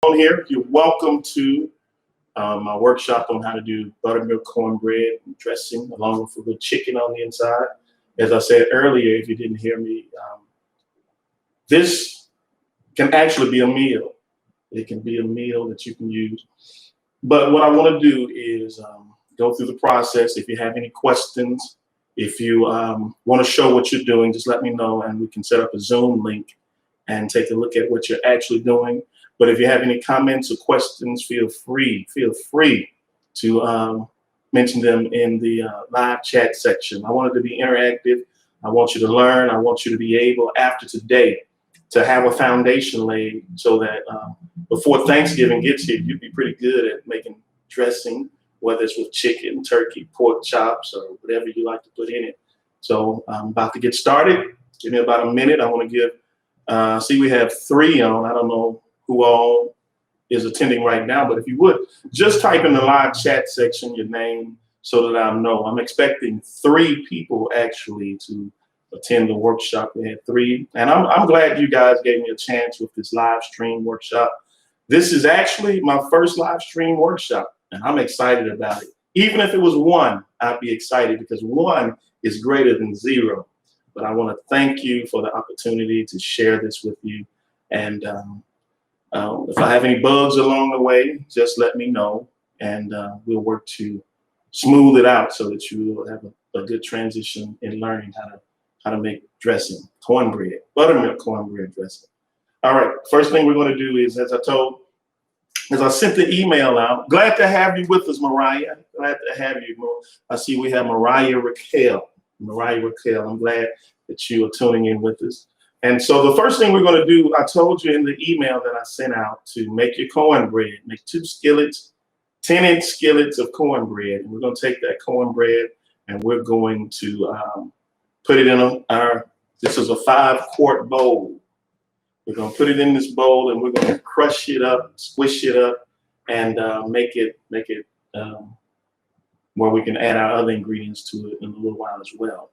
on here. You're welcome to my workshop on how to do buttermilk cornbread dressing along with a little chicken on the inside. As I said earlier, if you didn't hear me, this can actually be a meal. It can be a meal that you can use. But what I want to do is go through the process. If you have any questions, if you want to show what you're doing, just let me know and we can set up a Zoom link and take a look at what you're actually doing. But if you have any comments or questions, feel free to mention them in the live chat section. I want it to be interactive. I want you to learn. I want you to be able, after today, to have a foundation laid so that before Thanksgiving gets here, you'll be pretty good at making dressing, whether it's with chicken, turkey, pork chops, or whatever you like to put in it. So I'm about to get started. Give me about a minute. I want to give, see, we have 3 on. I don't know who all is attending right now, but if you would, just type in the live chat section your name so that I know. I'm expecting 3 people actually to attend the workshop. We had 3, and I'm glad you guys gave me a chance with this live stream workshop. This is actually my first live stream workshop, and I'm excited about it. Even if it was 1, I'd be excited because 1 is greater than 0. But I want to thank you for the opportunity to share this with you. And if I have any bugs along the way, just let me know, and we'll work to smooth it out so that you will have a good transition in learning how to make dressing, cornbread, buttermilk cornbread dressing. All right, first thing we're going to do is, as I sent the email out, glad to have you with us, Mariah. Glad to have you. I see we have Mariah Raquel. I'm glad that you are tuning in with us. And so the first thing we're going to do, I told you in the email that I sent out to make your cornbread, make 2 skillets, 10-inch skillets of cornbread. And we're going to take that cornbread and we're going to put it in this is a 5-quart bowl. We're going to put it in this bowl and we're going to crush it up, squish it up, and make it where we can add our other ingredients to it in a little while as well.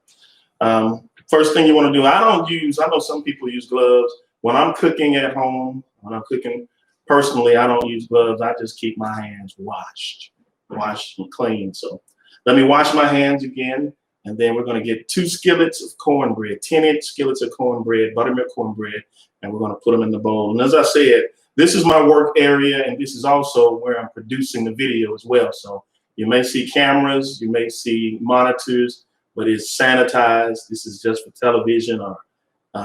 First thing you want to do, I know some people use gloves. When I'm cooking at home, when I'm cooking personally, I don't use gloves. I just keep my hands washed and clean. So let me wash my hands again. And then we're going to get 2 skillets of cornbread, 10-inch skillets of cornbread, buttermilk cornbread, and we're going to put them in the bowl. And as I said, this is my work area, and this is also where I'm producing the video as well. So you may see cameras, you may see monitors, but it's sanitized. This is just for television or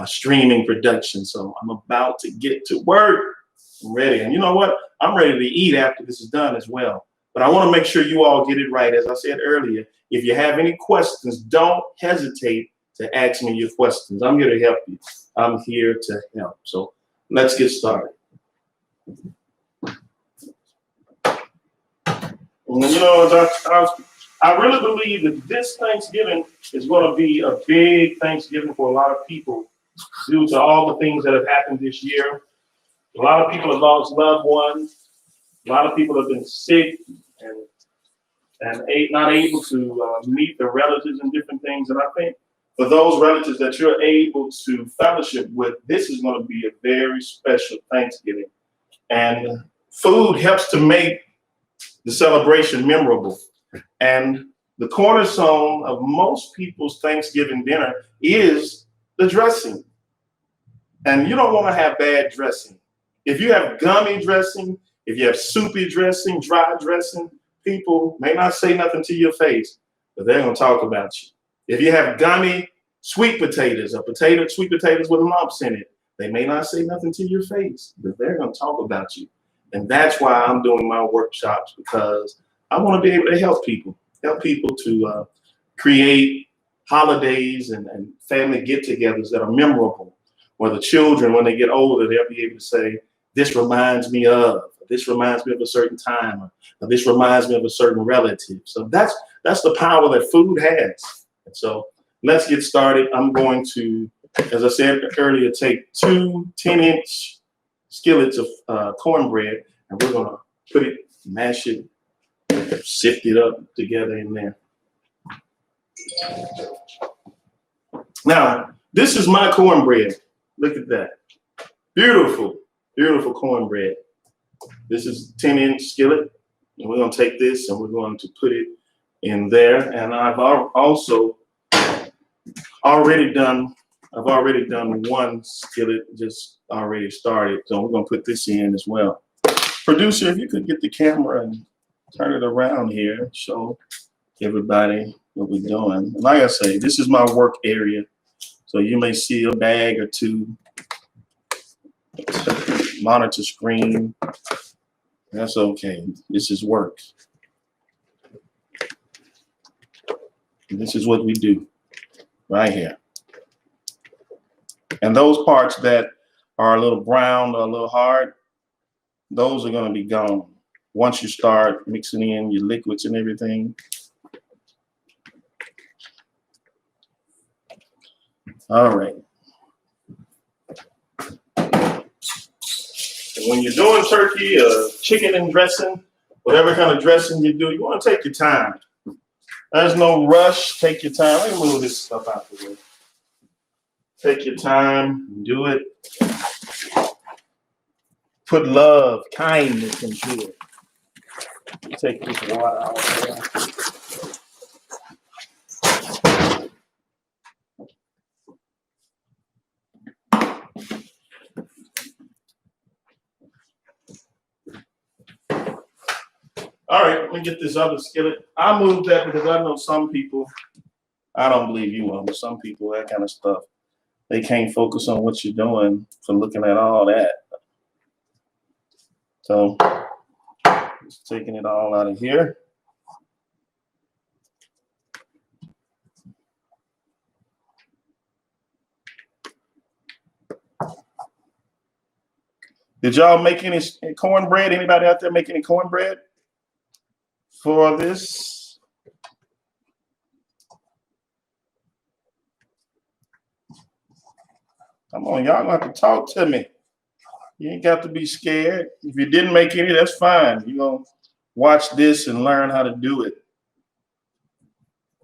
streaming production. So I'm about to get to work. I'm ready. And you know what? I'm ready to eat after this is done as well. But I want to make sure you all get it right. As I said earlier, if you have any questions, don't hesitate to ask me your questions. I'm here to help you. I'm here to help. So let's get started. And you know, I really believe that this Thanksgiving is going to be a big Thanksgiving for a lot of people due to all the things that have happened this year. A lot of people have lost loved ones. A lot of people have been sick and not able to meet their relatives and different things. And I think for those relatives that you're able to fellowship with, this is going to be a very special Thanksgiving. And food helps to make the celebration memorable. And the cornerstone of most people's Thanksgiving dinner is the dressing. And you don't want to have bad dressing. If you have gummy dressing, if you have soupy dressing, dry dressing, people may not say nothing to your face, but they're going to talk about you. If you have gummy sweet potatoes or sweet potatoes with lumps in it, they may not say nothing to your face, but they're going to talk about you. And that's why I'm doing my workshops, because I want to be able to help people to create holidays and family get-togethers that are memorable, where the children, when they get older, they'll be able to say, this reminds me of a certain time, or this reminds me of a certain relative. So that's the power that food has. And so let's get started. I'm going to, as I said earlier, take 2 10-inch skillets of cornbread, and we're going to put it, mash it, sift it up together in there. Now, this is my cornbread. Look at that. Beautiful, beautiful cornbread. This is 10-inch skillet. And we're going to take this and we're going to put it in there. And I've also already done one skillet, just already started. So we're going to put this in as well. Producer, if you could get the camera and turn it around here, show everybody what we're doing. Like I say, this is my work area. So you may see a bag or two, monitor screen. That's okay. This is work. And this is what we do right here. And those parts that are a little brown or a little hard, those are going to be gone once you start mixing in your liquids and everything. All right. And when you're doing turkey, chicken and dressing, whatever kind of dressing you do, you want to take your time. There's no rush. Take your time. Let me move this stuff out the way. Take your time. Do it. Put love, kindness into it. Take this water out there. All right, let me get this other skillet. I moved that because I know some people, I don't believe you will, but some people, that kind of stuff, they can't focus on what you're doing for looking at all that. So, just taking it all out of here. Did y'all make any cornbread? Anybody out there make any cornbread for this? Come on, y'all gonna have to talk to me. You ain't got to be scared. If you didn't make any, that's fine. You're gonna watch this and learn how to do it.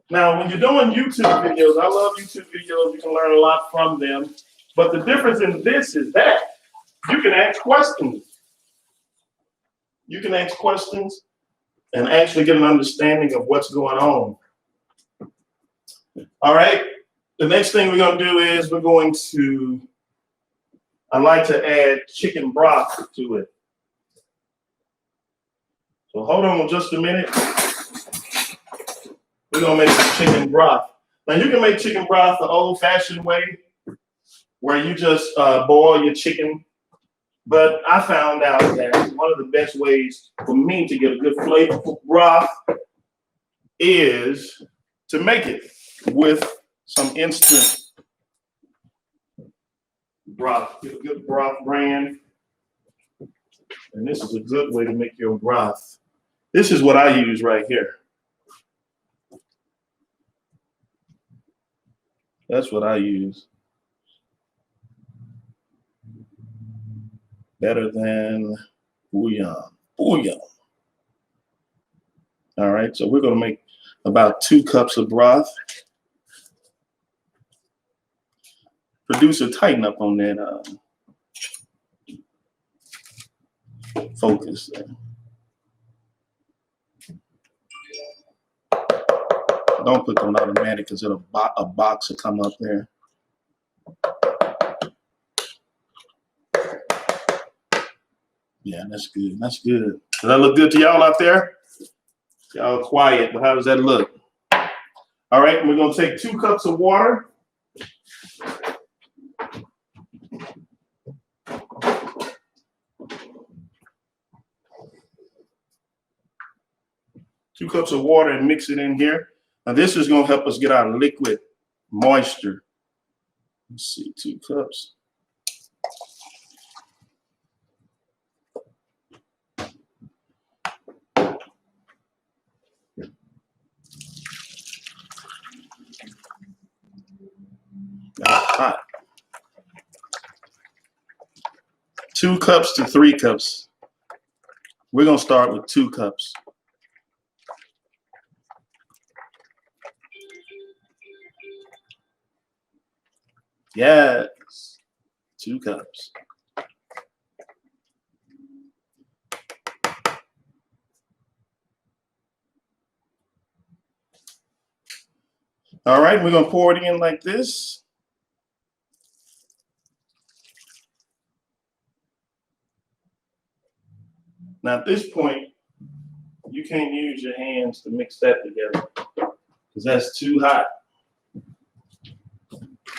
Now, when you're doing YouTube videos, I love YouTube videos. You can learn a lot from them. But the difference in this is that you can ask questions. You can ask questions and actually get an understanding of what's going on. All right. The next thing we're going to do is I like to add chicken broth to it. So hold on just a minute. We're going to make some chicken broth. Now you can make chicken broth the old-fashioned way, where you just boil your chicken. But I found out that one of the best ways for me to get a good flavorful broth is to make it with some instant broth. Get a good broth brand. And this is a good way to make your broth. This is what I use right here. That's what I use. Better than bouillon. Bouillon. All right, so we're going to make about 2 cups of broth. Producer, tighten up on that focus there. Don't put them automatic because a box will come up there. Yeah, that's good. That's good. Does that look good to y'all out there? Y'all quiet, but how does that look? All right, we're going to take 2 cups of water. Two cups of water and mix it in here. Now this is going to help us get our liquid moisture. Let's see, 2 cups. Hot. 2 cups to 3 cups. We're going to start with 2 cups. Yes, 2 cups. All right, we're gonna pour it in like this. Now at this point, you can't use your hands to mix that together because that's too hot.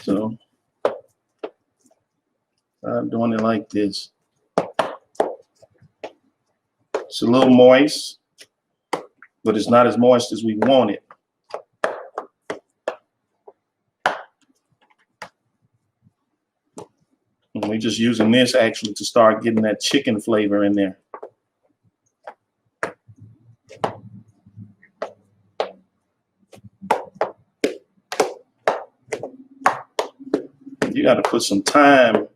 So I'm doing it like this. It's a little moist, but it's not as moist as we want it. And we're just using this actually to start getting that chicken flavor in there. You got to put some time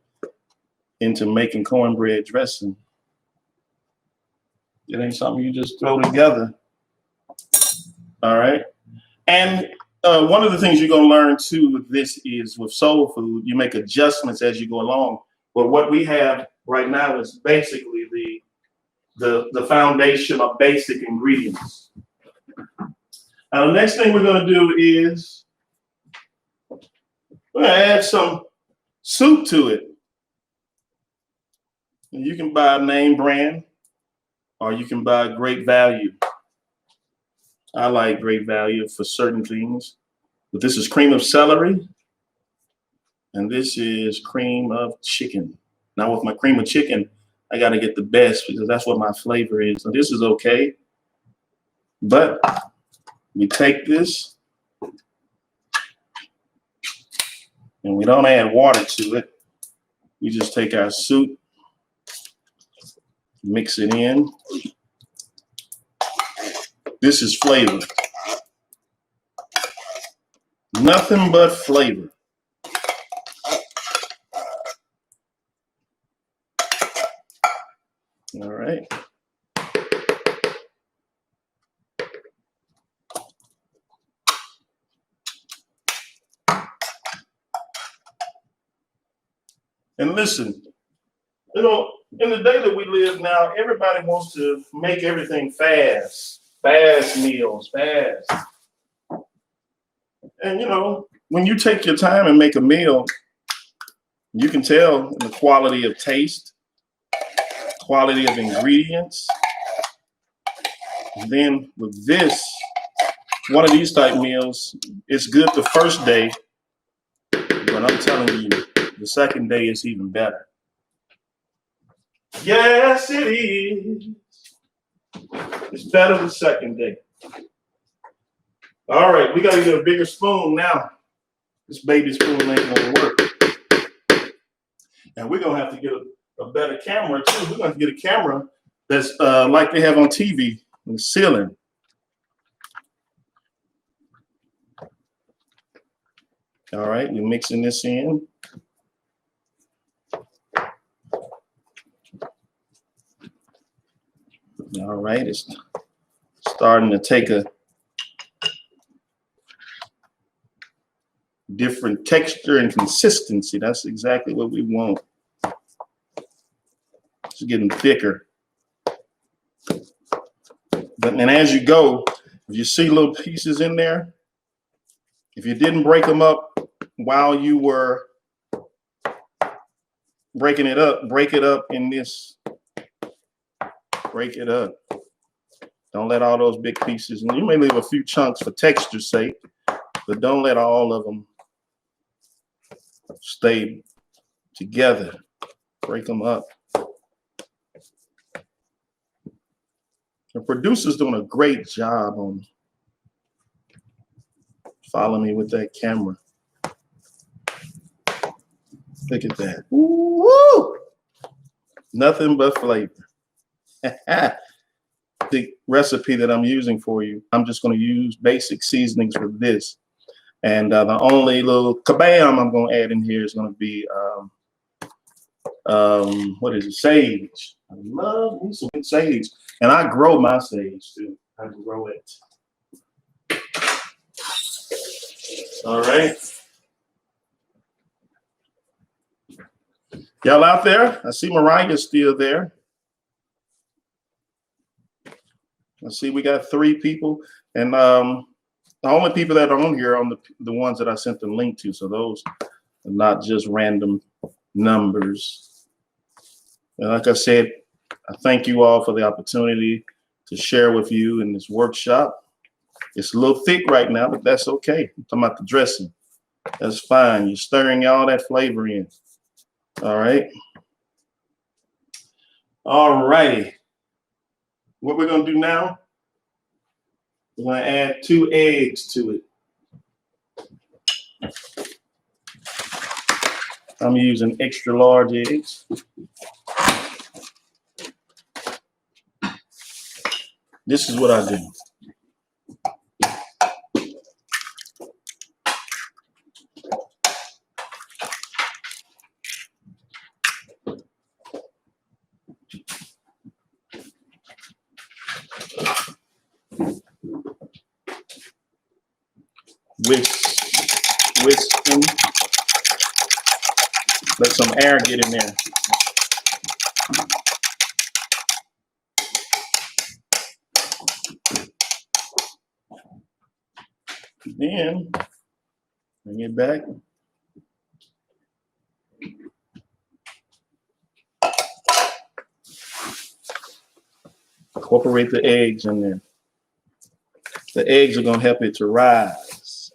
into making cornbread dressing. It ain't something you just throw together. All right. And one of the things you're going to learn too with this is with soul food, you make adjustments as you go along. But what we have right now is basically the foundation of basic ingredients. Now, the next thing we're going to do is we're going to add some soup to it. And you can buy a name brand or you can buy Great Value. I like Great Value for certain things. But this is cream of celery. And this is cream of chicken. Now with my cream of chicken, I got to get the best because that's what my flavor is. So this is okay. But we take this and we don't add water to it. We just take our soup, mix it in. This is flavor. Nothing but flavor. All right. And listen, you know, in the day that we live now, everybody wants to make everything fast. Fast meals, fast. And you know, when you take your time and make a meal, you can tell the quality of taste, quality of ingredients. And then with this, one of these type meals, it's good the first day, but I'm telling you, the second day is even better. Yes, it is. It's better the second day. All right, we got to get a bigger spoon now. This baby spoon ain't going to work. And we're going to have to get a better camera, too. We're going to get a camera that's like they have on TV in the ceiling. All right, we're mixing this in. All right, it's starting to take a different texture and consistency. That's exactly what we want. It's getting thicker. And as you go, if you see little pieces in there, if you didn't break them up while you were breaking it up, break it up in this. Break it up. Don't let all those big pieces, and you may leave a few chunks for texture's sake, but don't let all of them stay together. Break them up. The producer's doing a great job on following me with that camera. Look at that. Woo! Nothing but flavor. The recipe that I'm using for you, I'm just going to use basic seasonings for this. And the only little kabam I'm going to add in here is going to be, what is it? Sage. I love me some sage. And I grow my sage too. I grow it. All right. Y'all out there? I see Mariah's still there. I see we got 3 people. And The only people that are on here are the ones that I sent the link to. So those are not just random numbers. And like I said, I thank you all for the opportunity to share with you in this workshop. It's a little thick right now, but that's okay. I'm talking about the dressing. That's fine. You're stirring all that flavor in. All right. All righty. What we're going to do now, we're going to add 2 eggs to it. I'm using extra large eggs. This is what I do. Whisk them. Let some air get in there. Then bring it back. Incorporate the eggs in there. The eggs are going to help it to rise.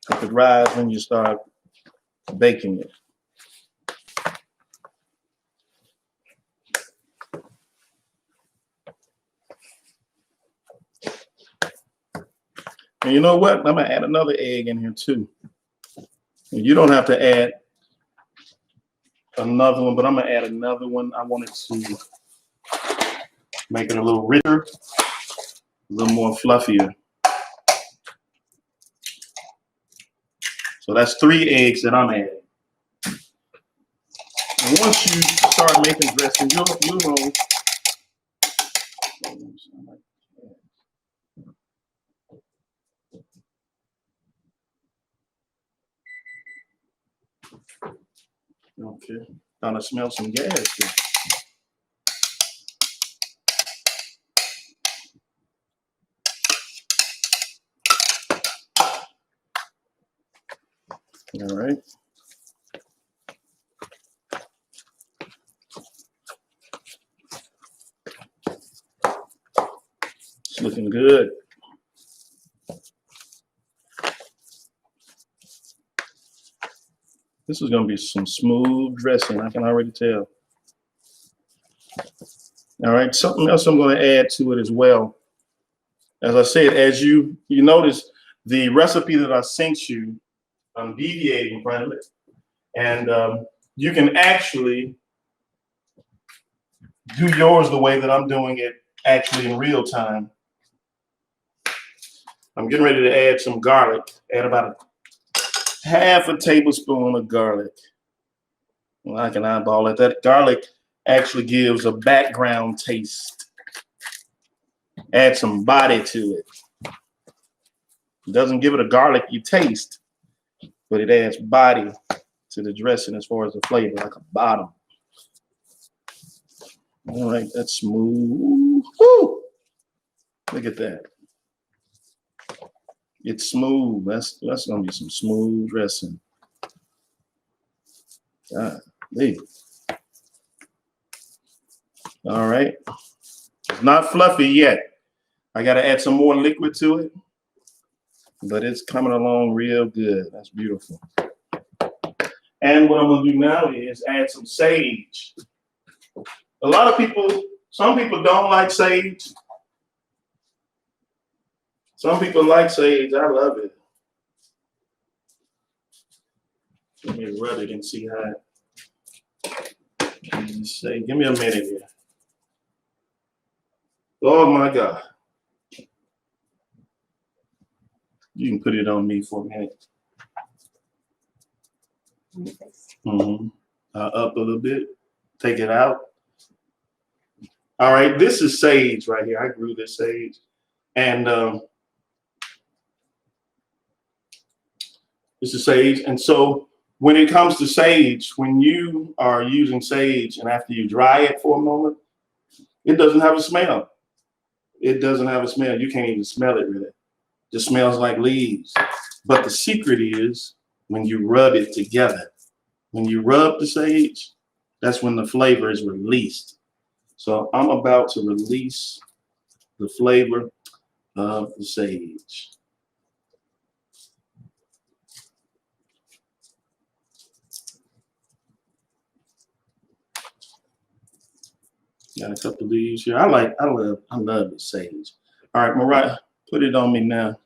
Help it rise when you start baking it. And you know what? I'm going to add another egg in here too. And you don't have to add another one, but I'm going to add another one. I want it to make it a little richer, a little more fluffier. So that's 3 eggs that I'm adding. And once you start making dressing, you'll know. Okay, trying to smell some gas here. All right. It's looking good. This is going to be some smooth dressing. I can already tell. All right. Something else I'm going to add to it as well. As I said, as you notice, the recipe that I sent you, I'm deviating from it. And you can actually do yours the way that I'm doing it actually in real time. I'm getting ready to add some garlic. Add about half a tablespoon of garlic. Well, I can eyeball it. That garlic actually gives a background taste. Add some body to it. It doesn't give it a garlicky taste, but it adds body to the dressing as far as the flavor, like a bottom. All right, that's smooth. Woo! Look at that. It's smooth. That's gonna be some smooth dressing. Golly. All right. It's not fluffy yet. I gotta add some more liquid to it, but it's coming along real good. That's beautiful. And what I'm gonna do now is add some sage. A lot of people, some people don't like sage. Some people like sage. I love it. Let me rub it and see how. Say, give me a minute here. Oh my God. You can put it on me for a minute. Up a little bit. Take it out. All right, this is sage right here. I grew this sage. And this is sage. And so when it comes to sage, when you are using sage and after you dry it for a moment, it doesn't have a smell. It doesn't have a smell. You can't even smell it really. It just smells like leaves. But the secret is when you rub it together. When you rub the sage, that's when the flavor is released. So I'm about to release the flavor of the sage. Got a couple of leaves here. I love the sage. All right, Mariah, put it on me now.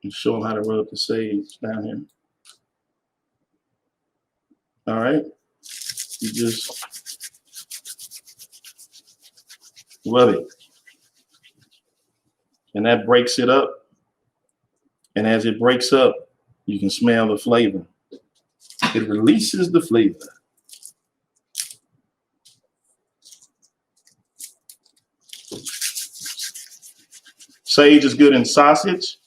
And show them how to rub the sage down here. All right, you just rub it. And that breaks it up. And as it breaks up, you can smell the flavor. It releases the flavor. Sage is good in sausage.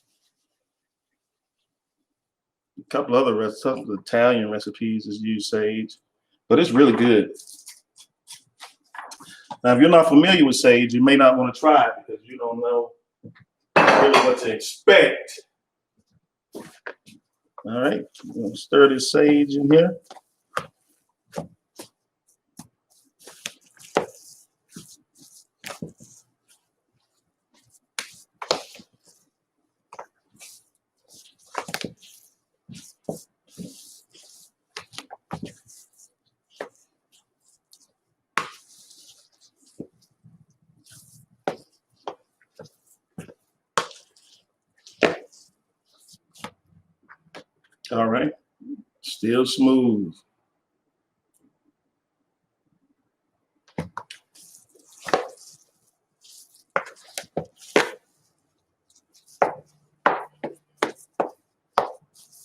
A couple other Italian recipes is use sage, but it's really good. Now, if you're not familiar with sage, you may not want to try it because you don't know really what to expect. All right, I'm going to stir this sage in here. All right, still smooth.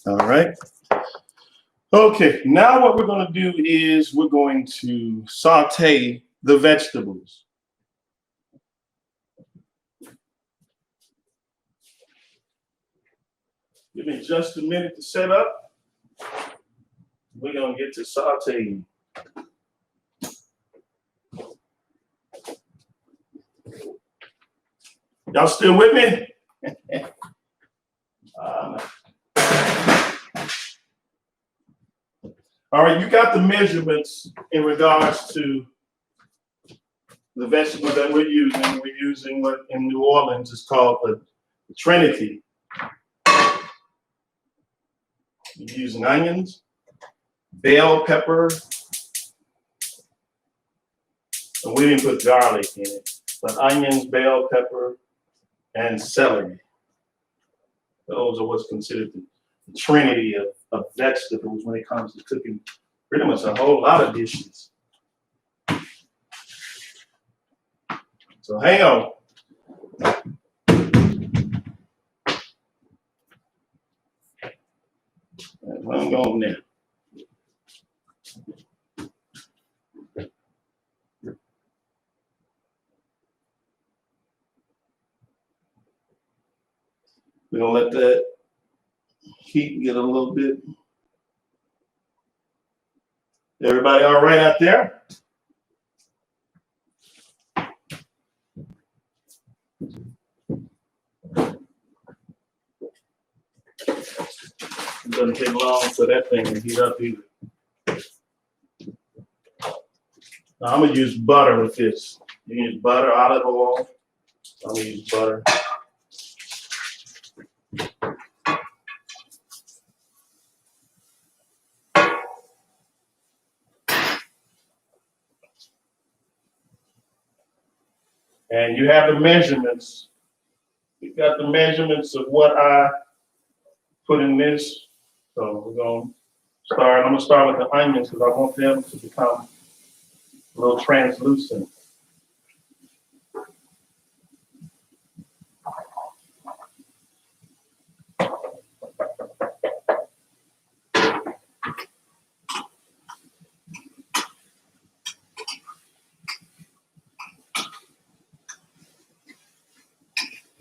All right. Okay, now what we're going to do is we're going to saute the vegetables. Give me just a minute to set up. We're going to get to sauteing. Y'all still with me? All right, you got the measurements in regards to the vegetables that we're using. We're using what in New Orleans is called the Trinity. You're using onions, bell pepper, and we didn't put garlic in it, but onions, bell pepper, and celery. Those are what's considered the Trinity of vegetables when it comes to cooking pretty much a whole lot of dishes. So hang on. I'm going there. We're gonna let that heat get a little bit. Everybody all right out there? It doesn't take long for that thing to heat up either. Now I'm gonna use butter with this. You use butter, olive oil. I'm gonna use butter. And you have the measurements. You got the measurements of what I put in this. So we're gonna start. I'm gonna start with the onions because I want them to become a little translucent.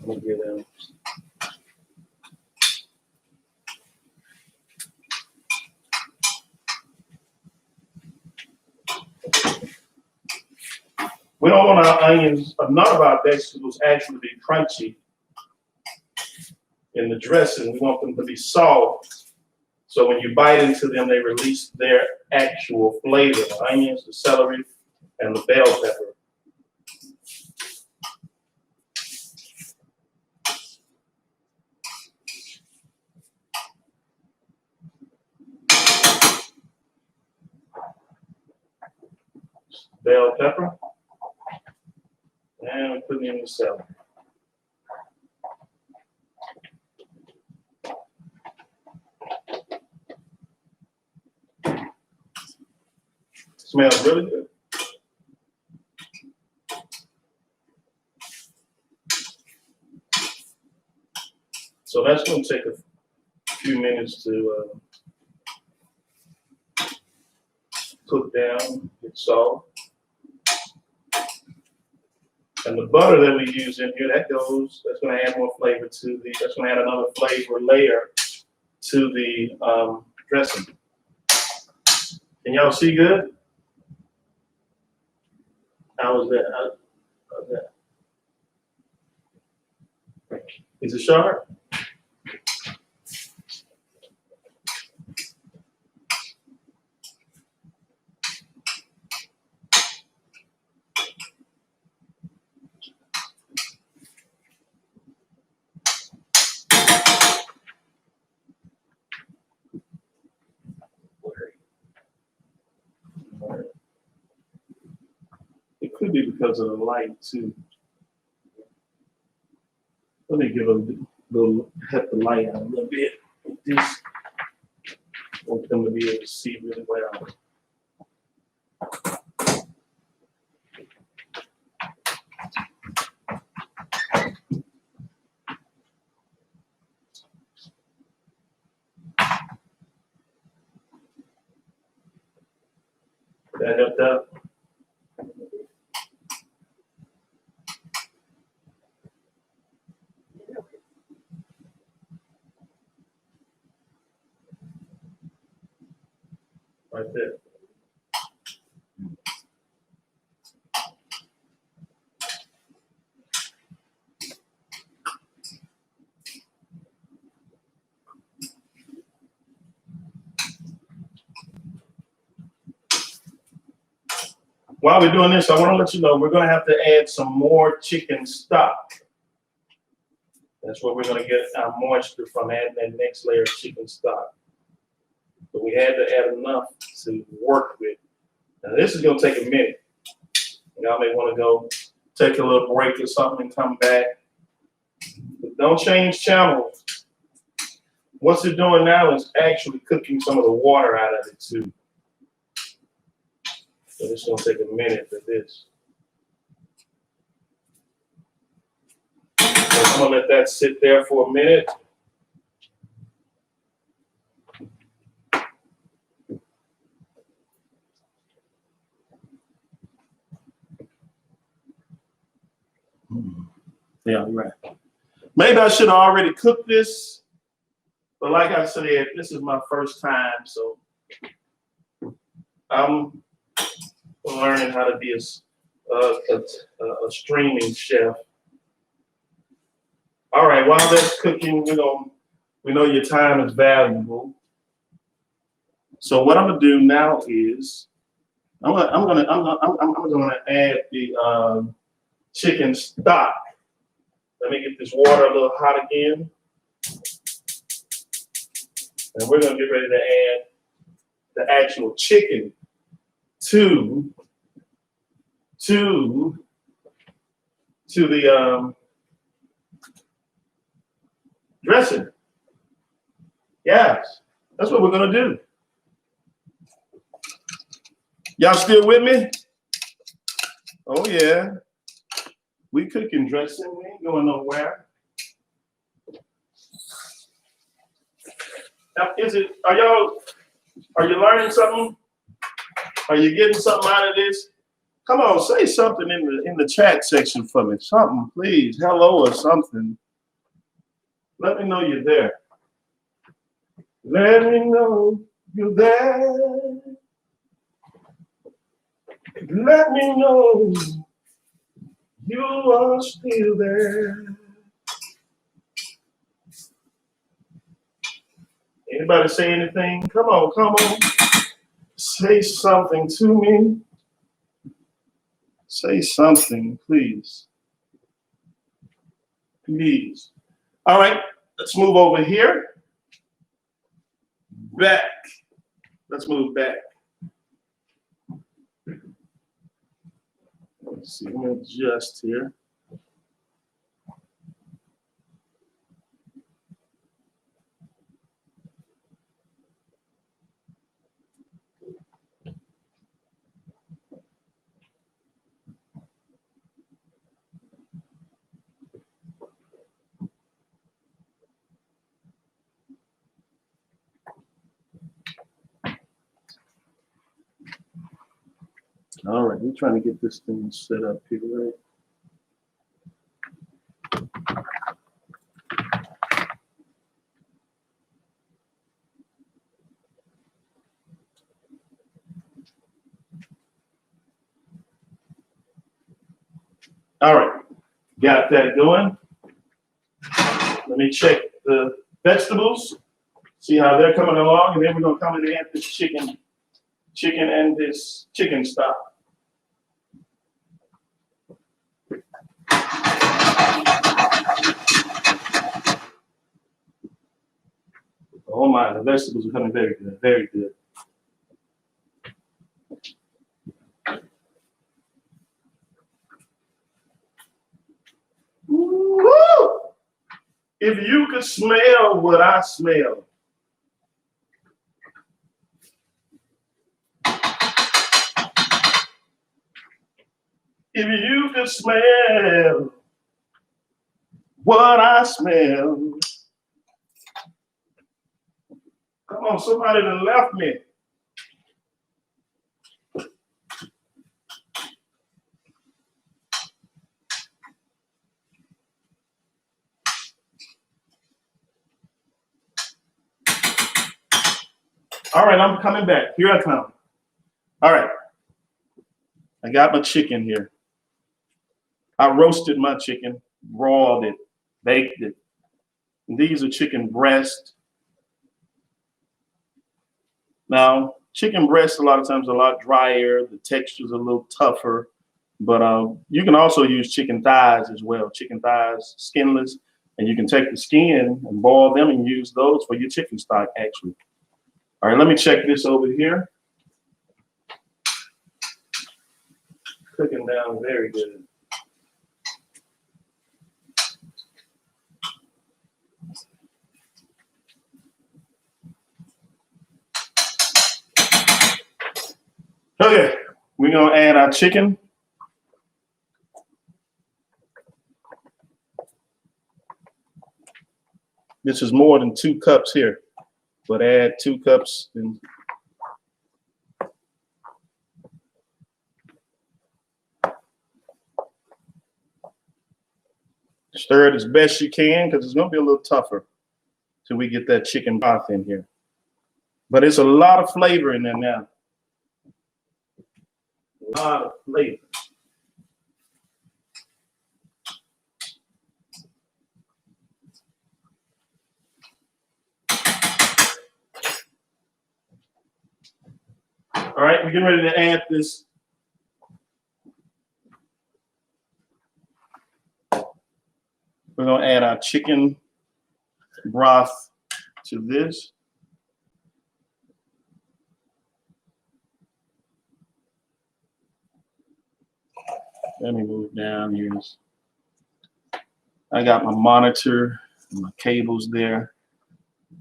Let me get them. We don't want our onions, none of our vegetables actually be crunchy in the dressing. We want them to be soft. So when you bite into them, they release their actual flavor. The onions, the celery, and the bell pepper. Bell pepper. And put it in the celery. Smells really good. So that's going to take a few minutes to cook down, get salt. And the butter that we use in here, that's going to add more flavor to that's going to add another flavor layer to the dressing. Can y'all see good? How was that? How's that? Is it sharp? It could be because of the light too. Let me give a little, help the light out a little bit. This, I want them to be able to see really well. That helped out. Right there. While we're doing this, I want to let you know we're going to have to add some more chicken stock. That's where we're going to get our moisture from, adding that next layer of chicken stock. But we had to add enough to work with. Now this is going to take a minute. Y'all may want to go take a little break or something and come back. But don't change channels. What it's doing now is actually cooking some of the water out of it too. So it's going to take a minute for this. So I'm going to let that sit there for a minute. Yeah, right. Maybe I should have already cooked this, but like I said, this is my first time, so I'm learning how to be a streaming chef. All right, while that's cooking, we know your time is valuable. So what I'm gonna do now is I'm gonna add the chicken stock. Let me get this water a little hot again. And we're gonna get ready to add the actual chicken to the dressing. Yes, that's what we're gonna do. Y'all still with me? Oh yeah. We cooking dressing, we ain't going nowhere. Now, are you learning something? Are you getting something out of this? Come on, say something in the chat section for me. Something, please. Hello or something. Let me know you're there. Let me know you're there. Let me know You are still there. Anybody say anything? Come on, come on. Say something to me. Say something, please. Please. All right, let's move over here. Back. Let's move back. Let's see, let me adjust here. All right, we're trying to get this thing set up here, right? All right, got that going. Let me check the vegetables, see how they're coming along, and then we're gonna come in and add this chicken and this chicken stock. Oh my, the vegetables are coming very good, very good. Woo! If you could smell what I smell. If you could smell what I smell. Come on, somebody done left me. All right, I'm coming back. Here I come. All right. I got my chicken here. I roasted my chicken, broiled it, baked it. And these are chicken breast. Now, chicken breast a lot of times a lot drier. The texture's a little tougher. But you can also use chicken thighs as well. Chicken thighs, skinless. And you can take the skin and boil them and use those for your chicken stock, actually. All right, let me check this over here. Cooking down very good. Okay, we're gonna add our chicken. This is more than 2 cups here, but add 2 cups. And stir it as best you can because it's gonna be a little tougher till we get that chicken broth in here. But it's a lot of flavor in there now. A lot of flavor. All right, we're getting ready to add this. We're gonna add our chicken broth to this. Let me move down here. I got my monitor and my cables there.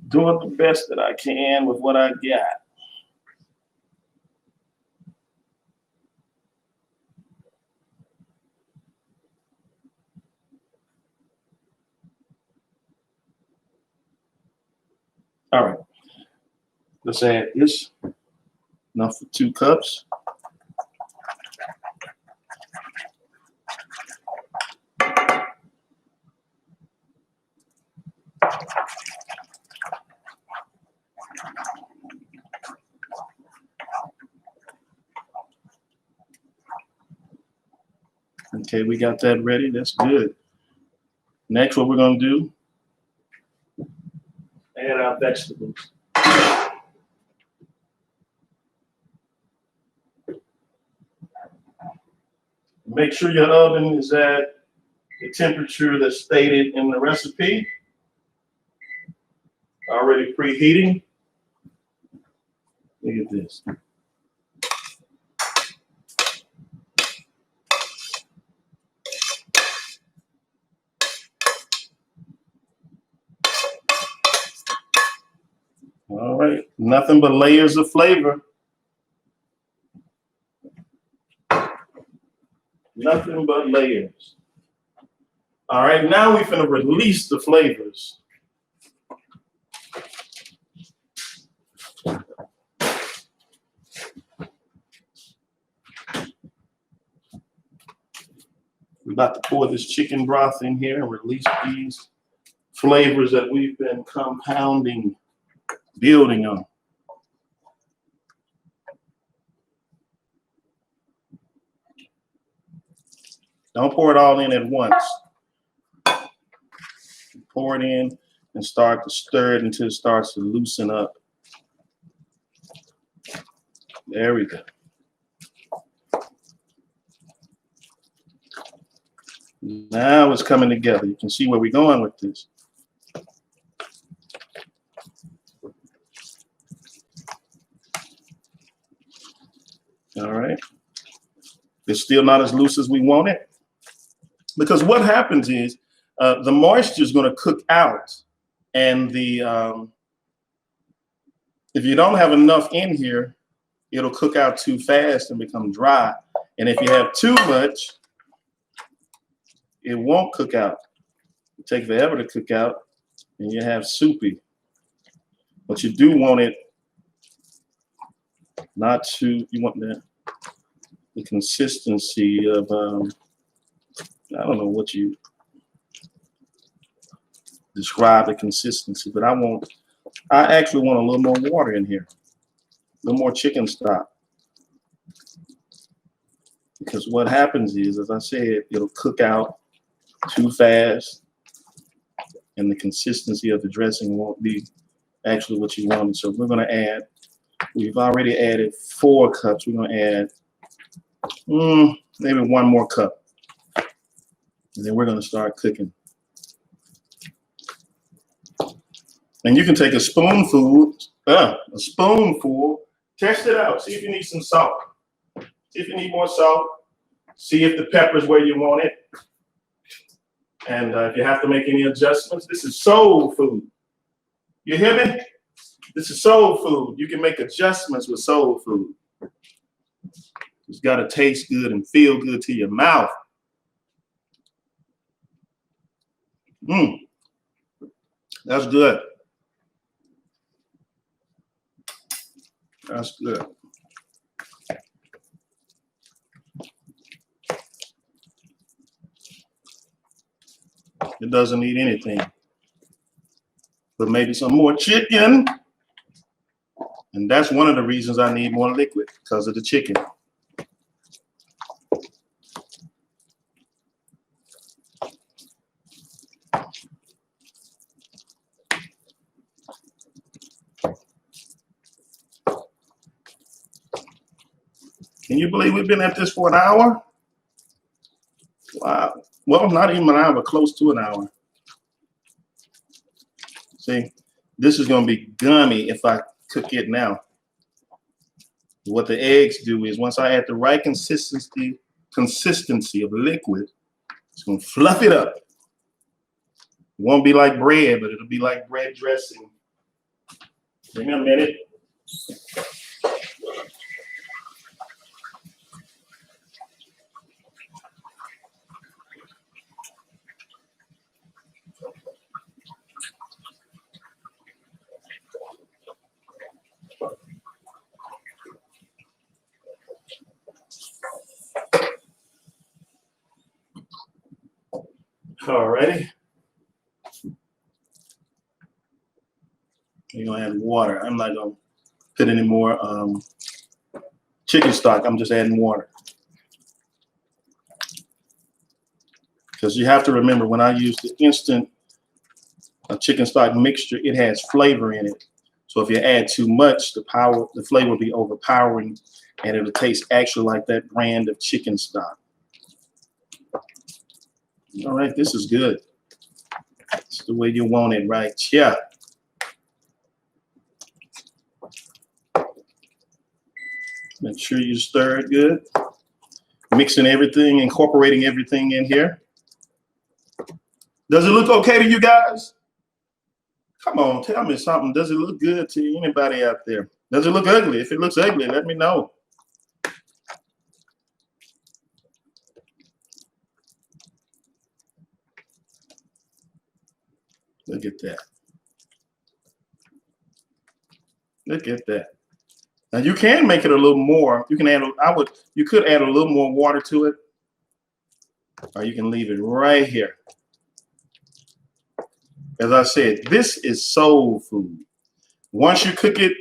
Doing the best that I can with what I got. All right, let's add this. Enough for 2 cups. Okay, we got that ready. That's good. Next, what we're going to do, add our vegetables. Make sure your oven is at the temperature that's stated in the recipe. Already preheating. Look at this. All right, nothing but layers of flavor. Nothing but layers. All right, now we're gonna release the flavors. We're about to pour this chicken broth in here and release these flavors that we've been compounding, building on. Don't pour it all in at once. Pour it in and start to stir it until it starts to loosen up. There we go. Now it's coming together. You can see where we're going with this. All right. It's still not as loose as we want it. Because what happens is the moisture is going to cook out, and the if you don't have enough in here, it'll cook out too fast and become dry. And if you have too much, it won't cook out. It'll take forever to cook out, and you have soupy. But you do want it not to. You want the consistency of I don't know what you describe the consistency, but I actually want a little more water in here, a little more chicken stock. Because what happens is, as I said, it'll cook out too fast, and the consistency of the dressing won't be actually what you wanted. So we're going to add, we've already added 4 cups. We're going to add maybe 1 more cup. And then we're going to start cooking. And you can take a spoonful, test it out. See if you need some salt. See if you need more salt. See if the pepper's where you want it. And if you have to make any adjustments, this is soul food. You hear me? This is soul food. You can make adjustments with soul food. It's got to taste good and feel good to your mouth. That's good. That's good. It doesn't need anything, but maybe some more chicken. And that's one of the reasons I need more liquid, because of the chicken. Can you believe we've been at this for an hour? Wow. Well, not even an hour, close to an hour. See, this is going to be gummy if I cook it now. What the eggs do is, once I add the right consistency of liquid, it's going to fluff it up. It won't be like bread, but it'll be like bread dressing. Give me a minute. Alrighty. You're gonna add water. I'm not gonna put any more chicken stock. I'm just adding water. Because you have to remember, when I use the instant chicken stock mixture, it has flavor in it. So if you add too much, the flavor will be overpowering, and it'll taste actually like that brand of chicken stock. All right, this is good. It's the way you want it, right? Yeah. Make sure you stir it good. Mixing everything, incorporating everything in here. Does it look okay to you guys? Come on, tell me something. Does it look good to anybody out there? Does it look ugly? If it looks ugly, let me know. Look at that. Look at that. Now you can make it a little more. You can add. You could add a little more water to it, or you can leave it right here. As I said, this is soul food. Once you cook it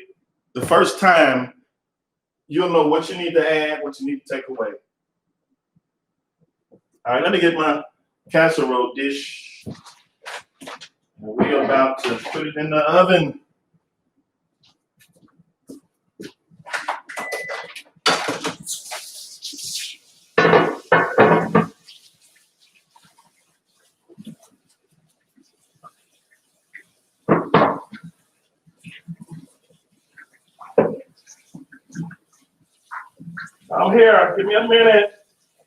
the first time, you'll know what you need to add, what you need to take away. All right, let me get my casserole dish. We're about to put it in the oven. I'm here. Give me a minute.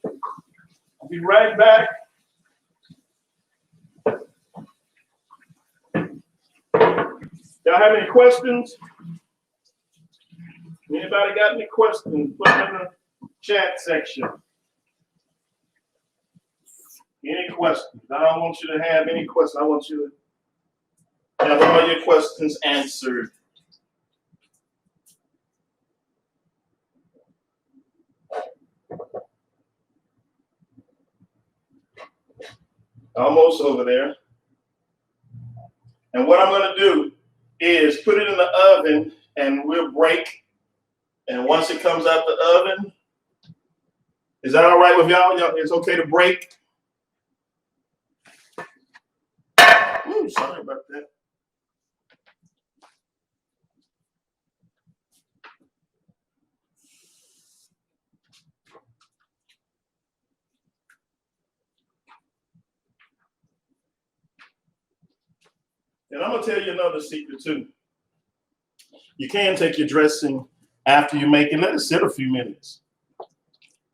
I'll be right back. Y'all have any questions? Anybody got any questions? Put them in the chat section. Any questions? I don't want you to have any questions. I want you to have all your questions answered. Almost over there. And what I'm going to do is put it in the oven and we'll break. And once it comes out the oven, is that all right with y'all? It's okay to break? Ooh, sorry about that. And I'm going to tell you another secret too. You can take your dressing after you make it. Let it sit a few minutes.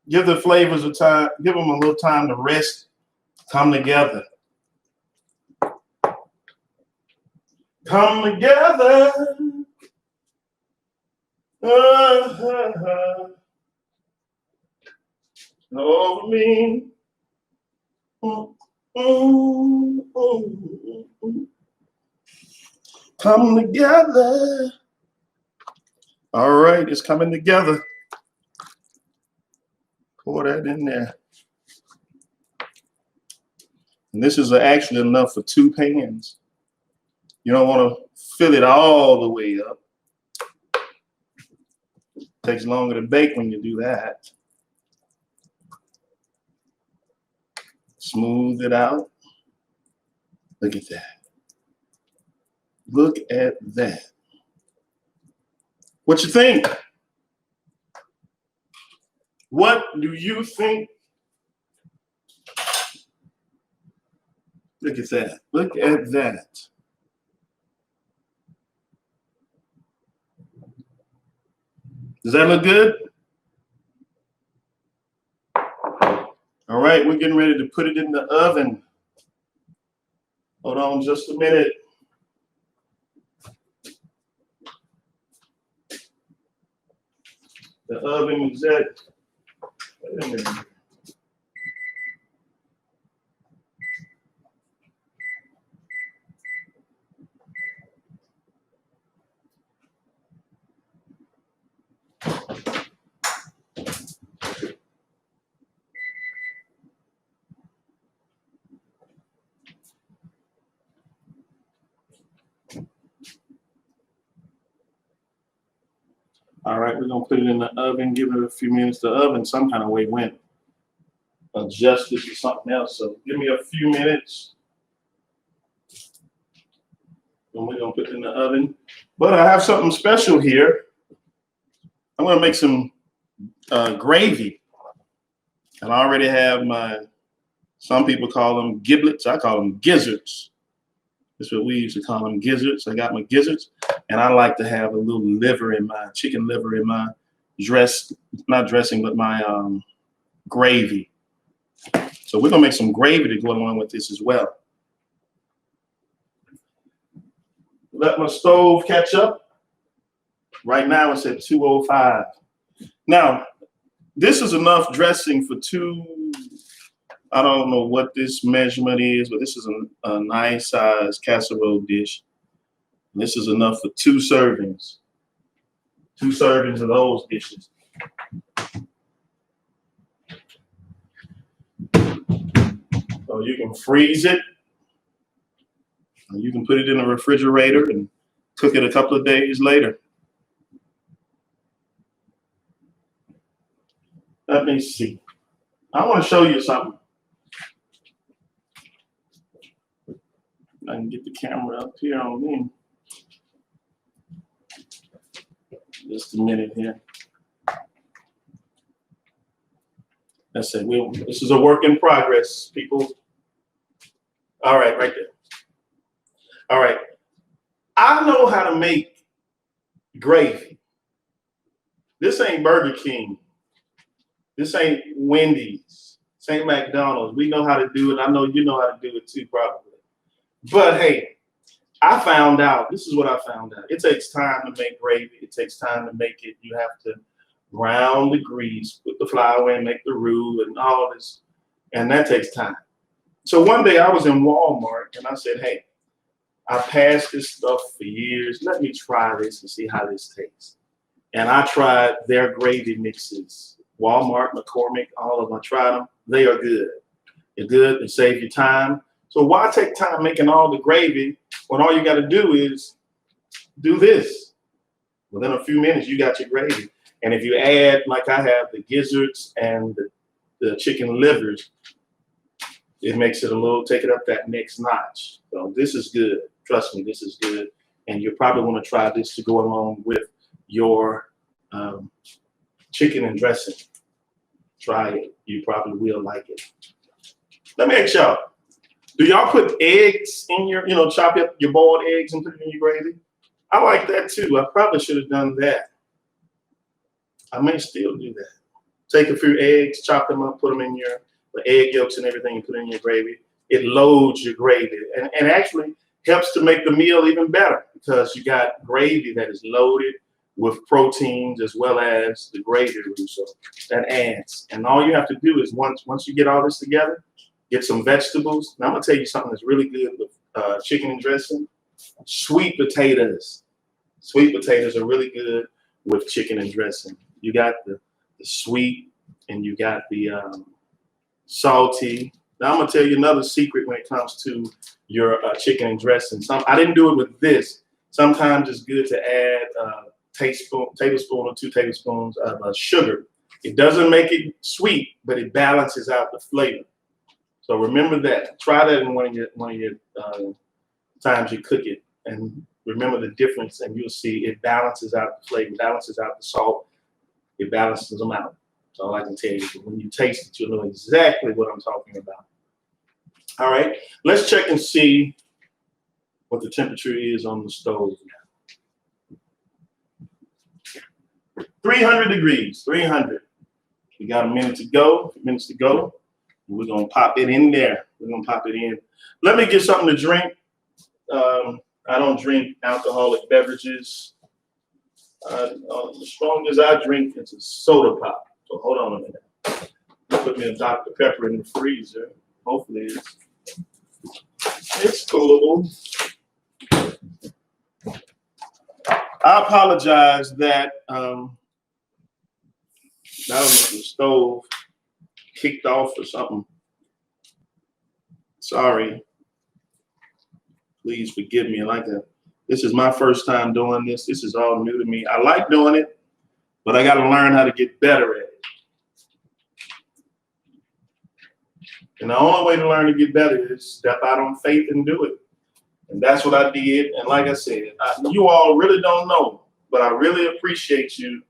Give the flavors a time. Give them a little time to rest, come together. Come together. Over me. Come together. All right, it's coming together. Pour that in there. And this is actually enough for 2 pans. You don't want to fill it all the way up. It takes longer to bake when you do that. Smooth it out. Look at that. Look at that. What you think? What do you think? Look at that. Look at that. Does that look good? All right, we're getting ready to put it in the oven. Hold on just a minute. The oven is at, wait a minute. All right, we're gonna put it in the oven, give it a few minutes. The oven some kind of way went adjust it to something else. So give me a few minutes. And we're gonna put it in the oven. But I have something special here. I'm gonna make some gravy. And I already have some people call them giblets. I call them gizzards. That's what we used to call them, gizzards. I got my gizzards. And I like to have a little liver in my, chicken liver in my not dressing, but my gravy. So we're gonna make some gravy to go along with this as well. Let my stove catch up. Right now it's at 205. Now, this is enough dressing for two, I don't know what this measurement is, but this is a nice size casserole dish. This is enough for 2 servings. 2 servings of those dishes. So you can freeze it. You can put it in the refrigerator and cook it a couple of days later. Let me see. I want to show you something. I can get the camera up here on me. Just a minute here. That's it. This is a work in progress, people. All right, right there. All right. I know how to make gravy. This ain't Burger King. This ain't Wendy's. This ain't McDonald's. We know how to do it. I know you know how to do it too, probably. But hey, I found out, this is what I found out. It takes time to make gravy. It takes time to make it. You have to brown the grease, put the flour in, make the roux and all this. And that takes time. So one day I was in Walmart and I said, hey, I passed this stuff for years. Let me try this and see how this tastes. And I tried their gravy mixes. Walmart, McCormick, all of them. I tried them. They are good. They're good. They save you time. So why take time making all the gravy when all you got to do is do this? Within a few minutes, you got your gravy. And if you add, like I have, the gizzards and the chicken livers, it makes it a little, take it up that next notch. So this is good. Trust me, this is good. And you probably want to try this to go along with your chicken and dressing. Try it. You probably will like it. Let me ask y'all, do y'all put eggs in your, chop up your boiled eggs and put it in your gravy? I like that too. I probably should have done that. I may still do that. Take a few eggs, chop them up, put them in the egg yolks and everything, and put it in your gravy. It loads your gravy and actually helps to make the meal even better because you got gravy that is loaded with proteins as well as the gravy roux. So that adds. And all you have to do is once you get all this together, get some vegetables. Now I'm gonna tell you something that's really good with chicken and dressing. Sweet potatoes. Sweet potatoes are really good with chicken and dressing. You got the sweet and you got the salty. Now I'm gonna tell you another secret when it comes to your chicken and dressing. I didn't do it with this. Sometimes it's good to add tablespoon or 2 tablespoons of sugar. It doesn't make it sweet, but it balances out the flavor. So remember that. Try that in one of your times you cook it, and remember the difference, and you'll see it balances out the flavor, balances out the salt, it balances them out. That's all I can tell you. When you taste it, you'll know exactly what I'm talking about. All right, let's check and see what the temperature is on the stove now. 300 degrees, 300. We got a minute to go, minutes to go. We're gonna pop it in there. We're gonna pop it in. Let me get something to drink. I don't drink alcoholic beverages. The strongest I drink is a soda pop. So hold on a minute. Put me a Dr. Pepper in the freezer. Hopefully it's cool. I apologize that the stove kicked off or something. Sorry. Please forgive me. This is my first time doing this. This is all new to me. I like doing it, but I got to learn how to get better at it. And the only way to learn to get better is step out on faith and do it. And that's what I did. And like I said, you all really don't know, but I really appreciate you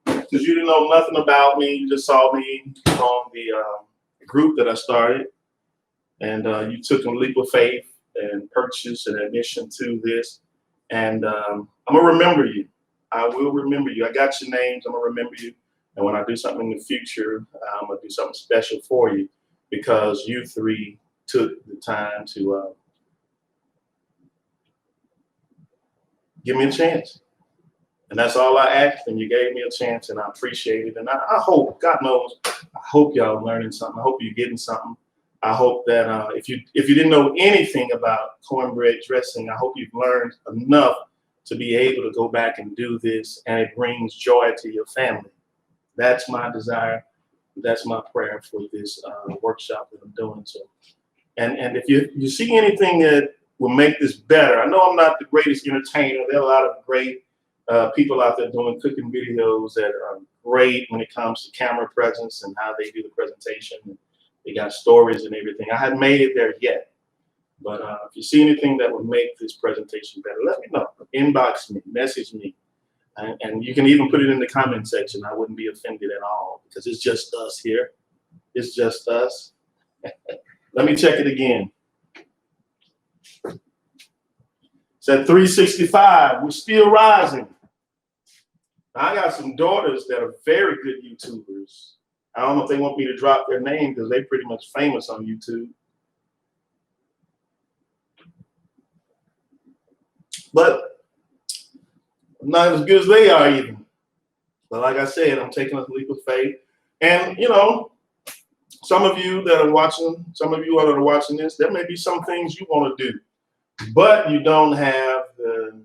because you didn't know nothing about me. You just saw me on the group that I started. And you took a leap of faith and purchased an admission to this. And I'm going to remember you. I will remember you. I got your names. I'm going to remember you. And when I do something in the future, I'm going to do something special for you because you three took the time to give me a chance. And that's all I asked, and you gave me a chance, and I appreciate it. And I hope, God knows, I hope y'all learning something. I hope you're getting something. I hope that if you didn't know anything about cornbread dressing, I hope you've learned enough to be able to go back and do this, and it brings joy to your family. That's my desire. That's my prayer for this workshop that I'm doing. So, and if you see anything that will make this better, I know I'm not the greatest entertainer. There are a lot of great people out there doing cooking videos that are great when it comes to camera presence and how they do the presentation. They got stories and everything. I haven't made it there yet. But if you see anything that would make this presentation better, let me know. Inbox me, message me. And you can even put it in the comment section. I wouldn't be offended at all because it's just us here. It's just us. Let me check it again. It's at 365. We're still rising. I got some daughters that are very good YouTubers. I don't know if they want me to drop their name because they're pretty much famous on YouTube. But I'm not as good as they are even. But like I said, I'm taking a leap of faith. And, you know, some of you that are watching, some of you that are watching this, there may be some things you want to do, but you don't have the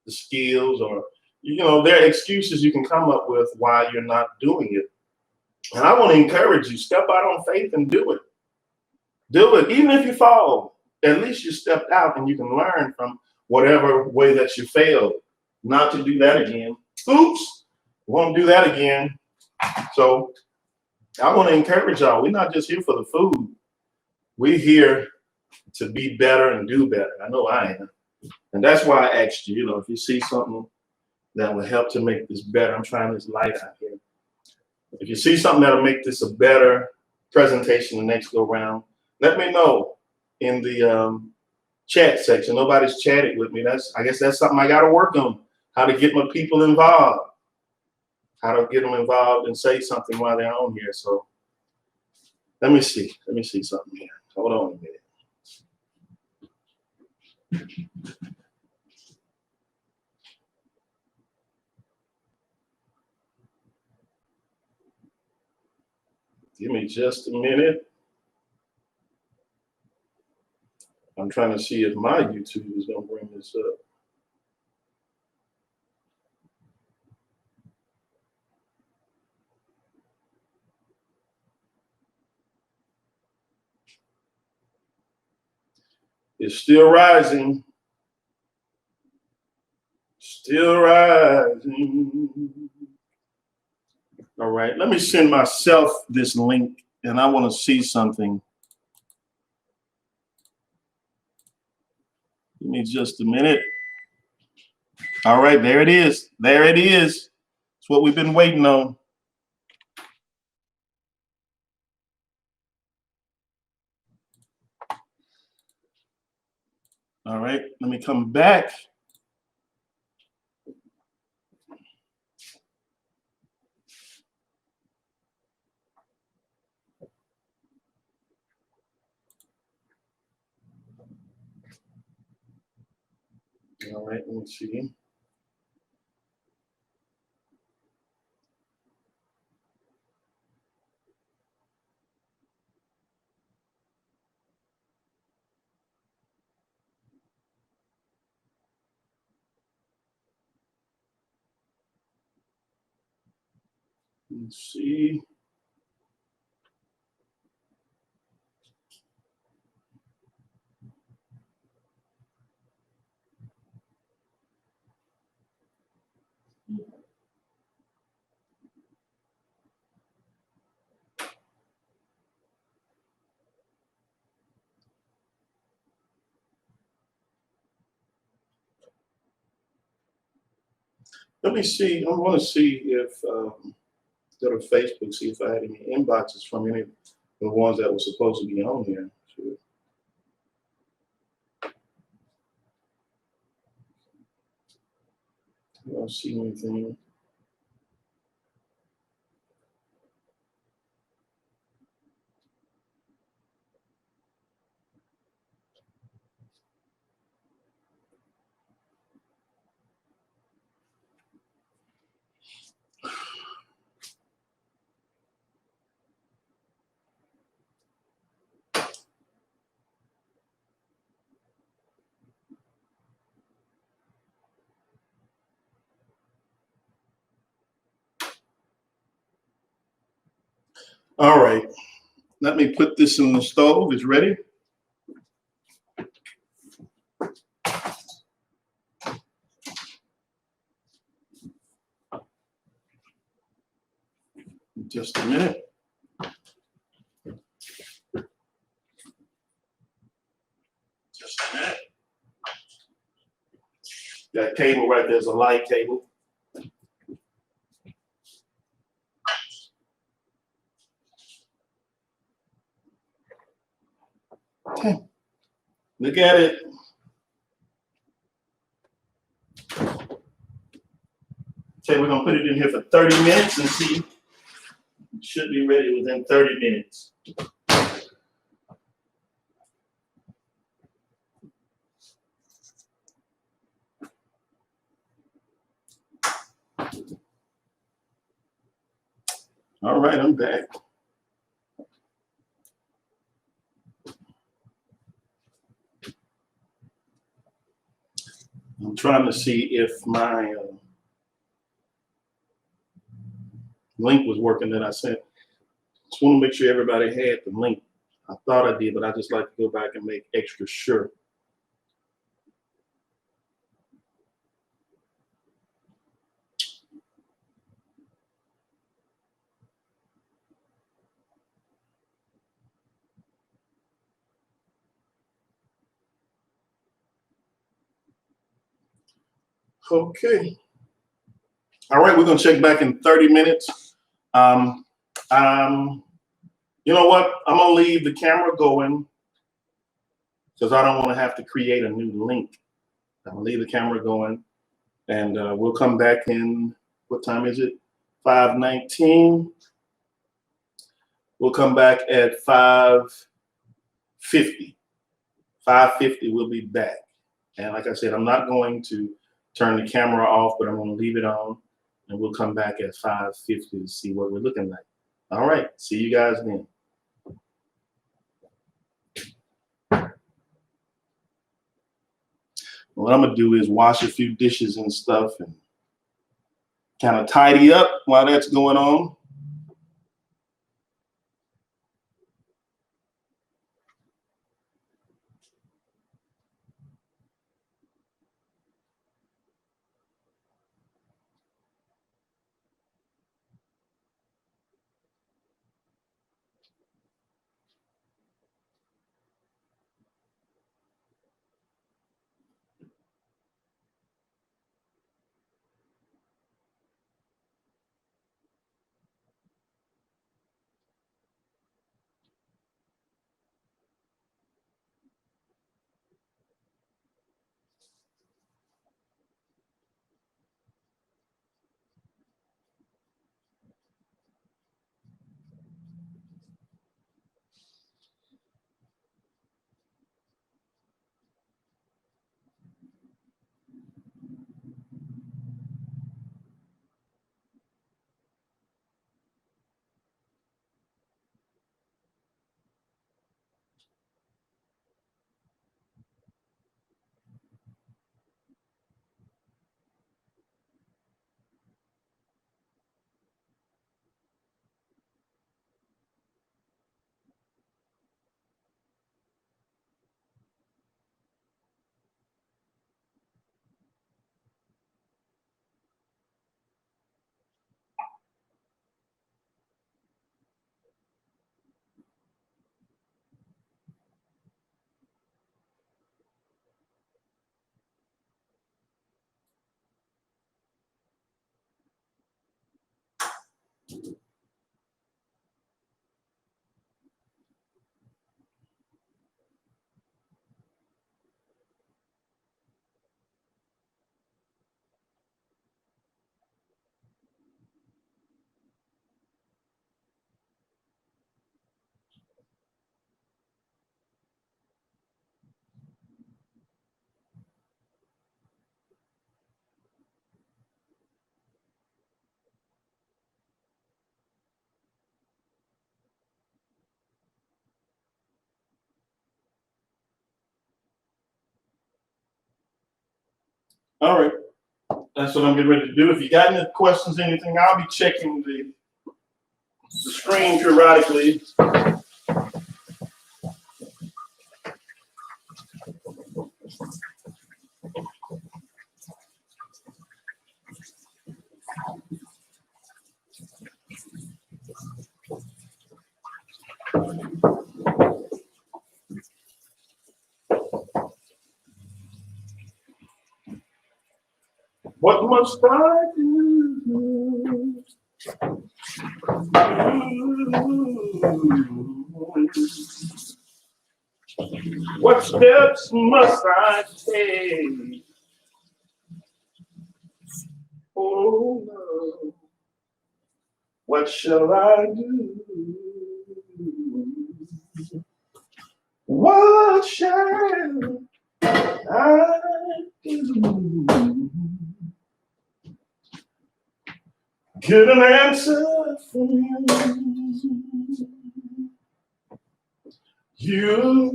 skills or, you know, there are excuses you can come up with why you're not doing it. And I want to encourage you, step out on faith and do it. Do it. Even if you fall, at least you stepped out and you can learn from whatever way that you failed. Not to do that again. Oops, won't do that again. So I want to encourage y'all. We're not just here for the food. We're here to be better and do better. I know I am. And that's why I asked you, you know, if you see something that will help to make this better, I'm trying this light out here. If you see something that'll make this a better presentation the next go round, let me know in the chat section. Nobody's chatted with me. I guess that's something I got to work on. How to get my people involved. How to get them involved and say something while they're on here. So let me see. Let me see something here. Hold on a minute. Give me just a minute. I'm trying to see if my YouTube is going to bring this up. It's still rising. Still rising. All right, let me send myself this link and I want to see something. Give me just a minute. All right, there it is. There it is. It's what we've been waiting on. All right, let me come back. All right, let me see. Let's see. Let me see. I want to see if go to Facebook, see if I had any inboxes from any of the ones that were supposed to be on here. Sure. I don't see anything. All right. Let me put this in the stove. It's ready. Just a minute. Just a minute. That table right there's a light table. Okay. Look at it. Okay, we're gonna put it in here for 30 minutes and see. It should be ready within 30 minutes. All right, I'm back. I'm trying to see if my link was working that I sent. Just want to make sure everybody had the link. I thought I did, but I just like to go back and make extra sure. Okay. All right, we're gonna check back in 30 minutes. Um, you know what? I'm gonna leave the camera going because I don't want to have to create a new link. I'm gonna leave the camera going, and we'll come back in. What time is it? 5:19. We'll come back at 5:50. 5:50. We'll be back. And like I said, I'm not going to turn the camera off, but I'm going to leave it on, and we'll come back at 5:50 to see what we're looking like. All right. See you guys then. What I'm gonna do is wash a few dishes and stuff and kind of tidy up while that's going on. All right. That's what I'm getting ready to do. If you got any questions, anything, I'll be checking the screen periodically. What must I do? What steps must I take? Oh no. What shall I do? What shall I do? Get an answer from you.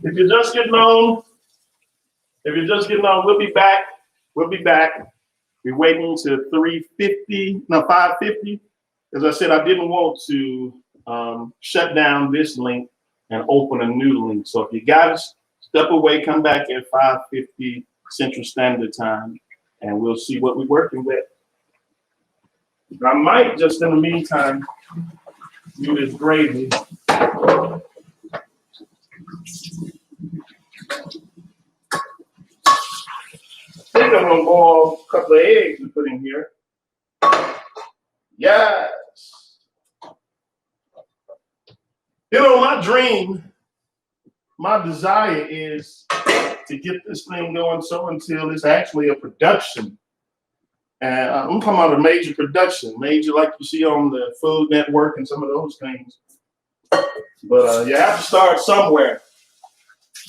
If you're just getting on, we'll be back. We'll be back. We're waiting to 5:50. As I said, I didn't want to shut down this link and open a new link. So if you guys step away, come back at 5:50 Central Standard Time, and we'll see what we're working with. I might just in the meantime do this gravy. I think I'm gonna boil a couple of eggs to put in here. Yes. You know, my dream, my desire is to get this thing going so until it's actually a production. And I'm talking about a major production, major like you see on the Food Network and some of those things. But you have to start somewhere.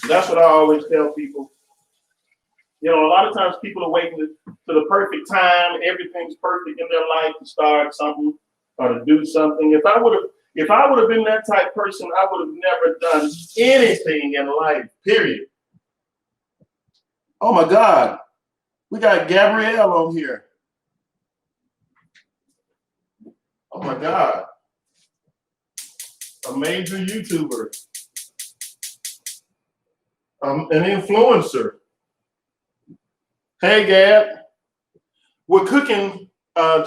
That's what I always tell people. You know, a lot of times people are waiting to the perfect time. Everything's perfect in their life to start something or to do something. If I would have been that type person, I would have never done anything in life, period. Oh my God. We got Gabrielle on here. Oh my God. A major YouTuber. An influencer. Hey, Gab. We're cooking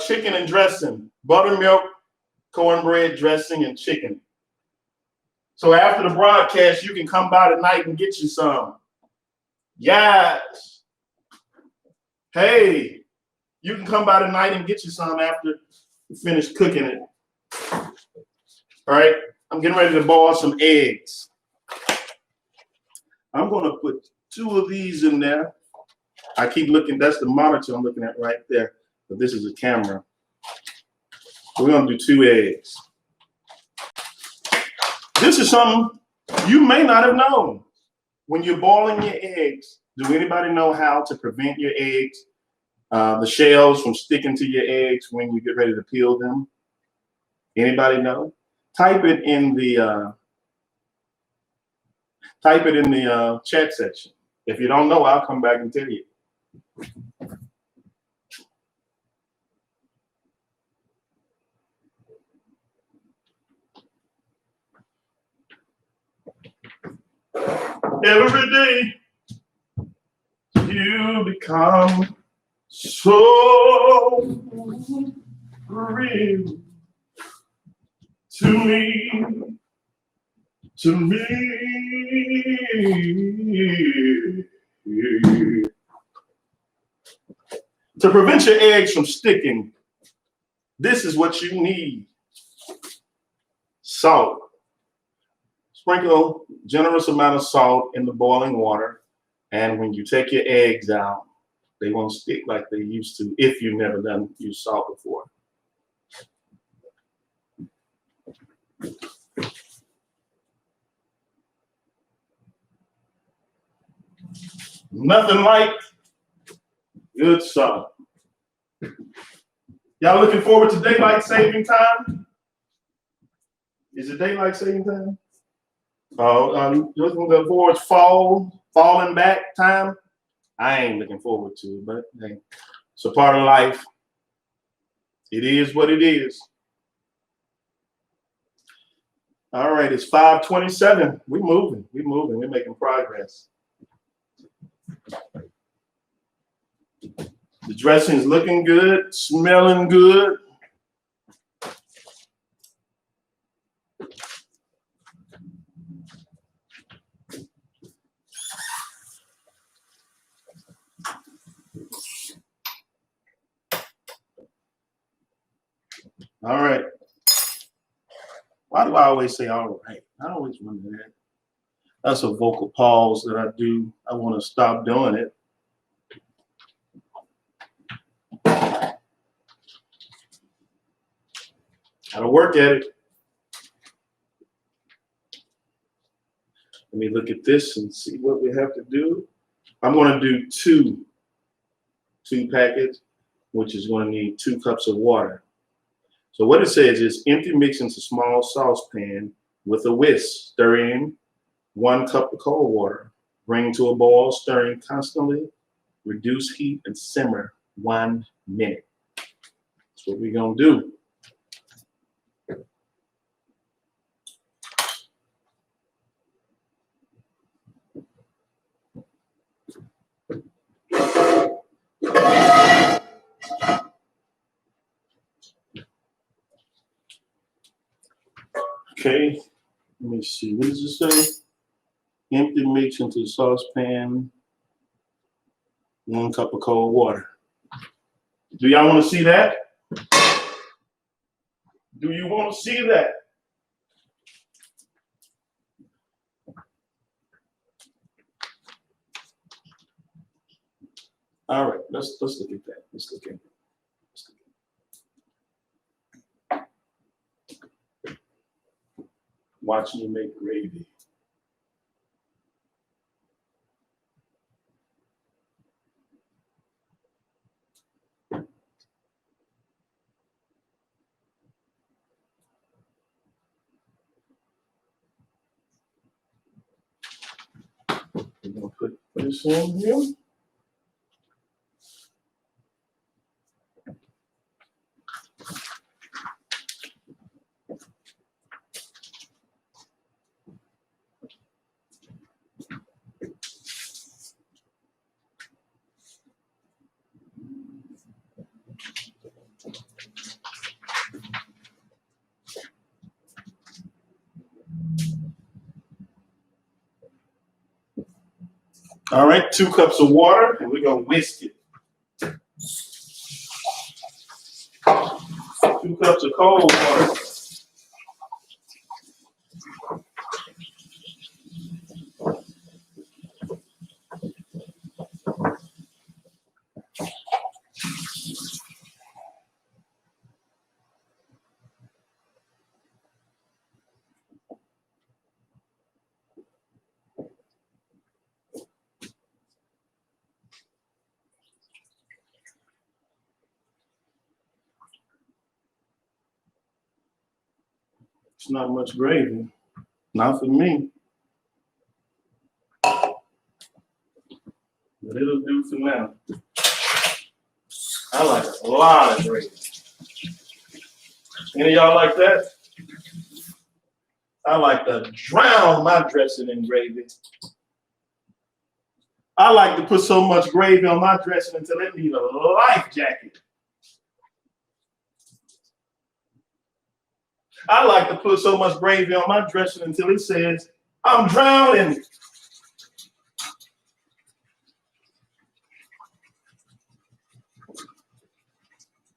chicken and dressing. Buttermilk, cornbread, dressing, and chicken. So after the broadcast, you can come by tonight and get you some. Yes. Hey, you can come by tonight and get you some after you finish cooking it. All right, I'm getting ready to boil some eggs. I'm going to put 2 of these in there. I keep looking, that's the monitor I'm looking at right there, but this is a camera. So we're going to do 2 eggs. This is something you may not have known. When you're boiling your eggs, do anybody know how to prevent your eggs, the shells from sticking to your eggs when you get ready to peel them? Anybody know? Type it in the chat section. If you don't know, I'll come back and tell you. Every day you become so real to me, to me. To prevent your eggs from sticking, this is what you need. Salt. Sprinkle a generous amount of salt in the boiling water, and when you take your eggs out, they won't stick like they used to if you've never used salt before. Nothing like good salt. Y'all looking forward to daylight saving time? Is it daylight saving time? Looking forward to falling back time? I ain't looking forward to it, but hey, it's a part of life. It is what it is. All right, it's 5:27. We're moving, we're making progress. The dressing is looking good, smelling good. All right. Why do I always say all right? I always wonder that. That's a vocal pause that I do. I want to stop doing it. Gotta work at it. Let me look at this and see what we have to do. I'm going to do two packets, which is going to need 2 cups of water. So what it says is empty mix into small saucepan with a whisk. Stir in 1 cup of cold water. Bring to a boil, stirring constantly. Reduce heat and simmer 1 minute. That's what we're going to do. Okay, let me see. What does it say? Empty mix into the saucepan, 1 cup of cold water. Do y'all want to see that? Do you want to see that? All right, let's look at that. Let's look at it. Watching you make gravy. We're gonna put this in here. All right, 2 cups of water, and we're gonna whisk it. 2 cups of cold water. It's not much gravy, not for me, but it'll do for now. I like a lot of gravy. Any of y'all like that? I like to drown my dressing in gravy. I like to put so much gravy on my dressing until it needs a life jacket. I like to put so much gravy on my dressing until it says, I'm drowning.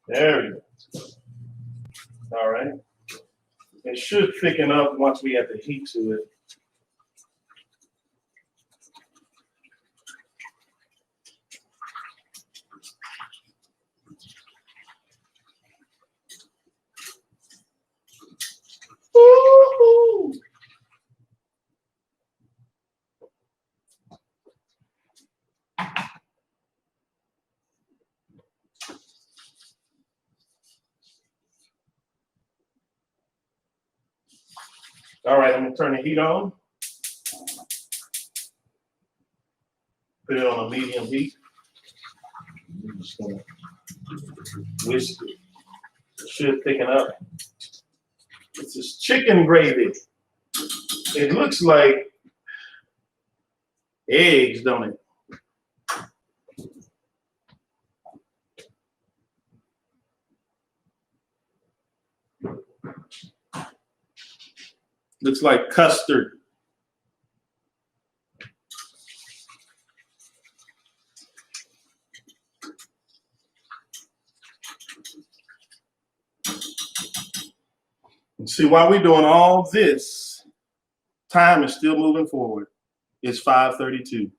There we go. All right. It should thicken up once we add the heat to it. Woo-hoo. All right, I'm gonna turn the heat on. Put it on a medium heat. I'm just gonna whisk it. It should thicken up. This is chicken gravy. It looks like eggs, don't it? Looks like custard. And see, while we're doing all this, time is still moving forward. It's 5:32.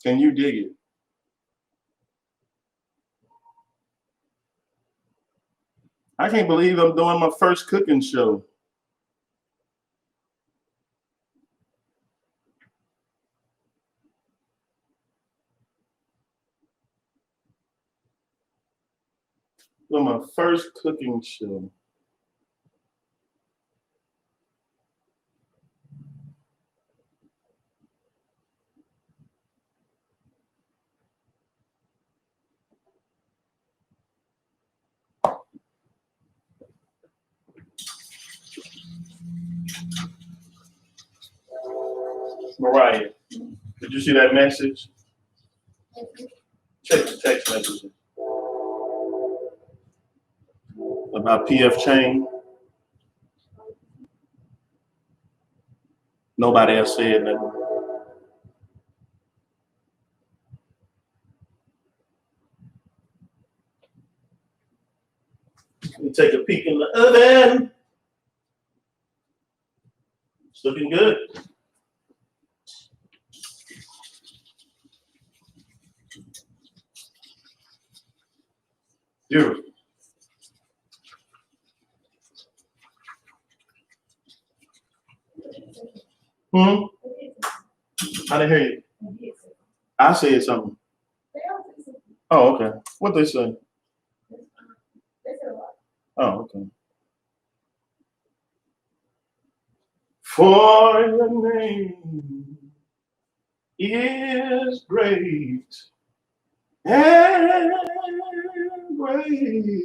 Can you dig it? I can't believe I'm doing my first cooking show. Doing my first cooking show. Mariah, did you see that message? Check the text messages about PF Chang. Nobody else said nothing. Let me take a peek in the oven. It's looking good. Beautiful. I didn't hear you. I said something. Oh, okay. What they say? Oh, okay. For your name is great and greatly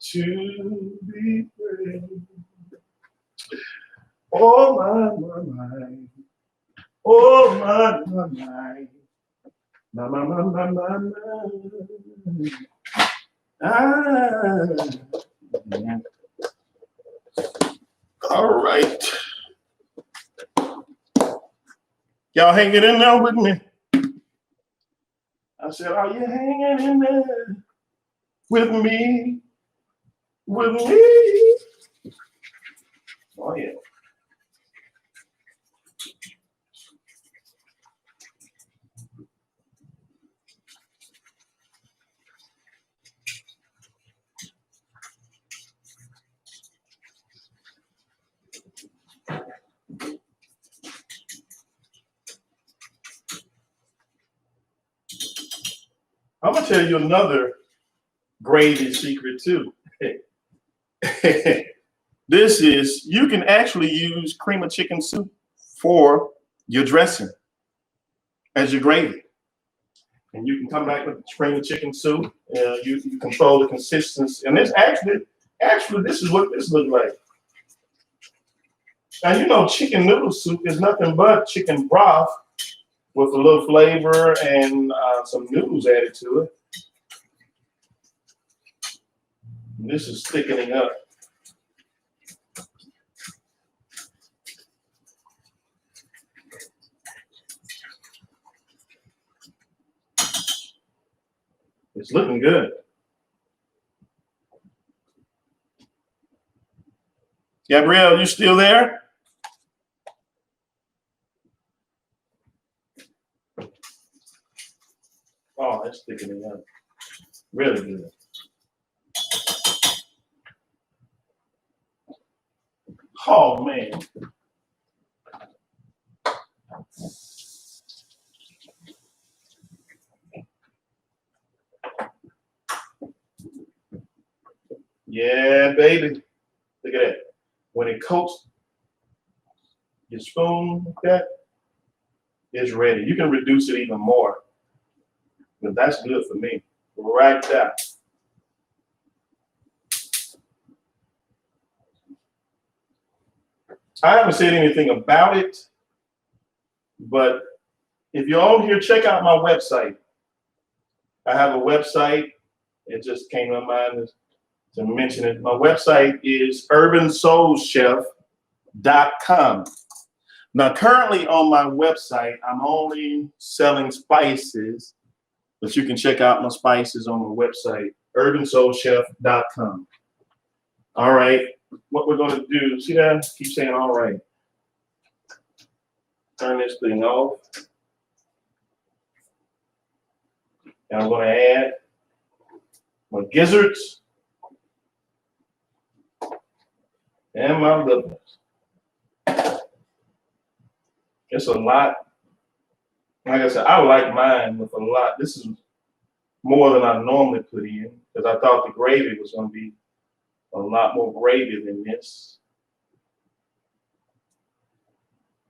to be praised. Oh my, oh my, All right. Y'all hanging in there with me? I said, are you hanging in there with me? With me? Oh, yeah. I'm gonna tell you another gravy secret too. This is, you can actually use cream of chicken soup for your dressing as your gravy. And you can come back with cream of chicken soup. You control the consistency. And this actually, this is what this looks like. And you know, chicken noodle soup is nothing but chicken broth with a little flavor and some noodles added to it. This is thickening up. It's looking good. Gabrielle, you still there? Oh, that's thickening up. Really good. Oh, man. Yeah, baby. Look at that. When it coats your spoon like that, it's ready. You can reduce it even more, but that's good for me. Right there. I haven't said anything about it, but if you're on here, check out my website. I have a website. It just came to mind to mention it. My website is urbansoulchef.com. Now, currently on my website, I'm only selling spices, but you can check out my spices on my website, urbansoulchef.com. All right, what we're going to do, see that? Keep saying all right. Turn this thing off. And I'm going to add my gizzards and my livers. It's a lot. Like I said, I like mine with a lot. This is more than I normally put in because I thought the gravy was going to be a lot more gravy than this.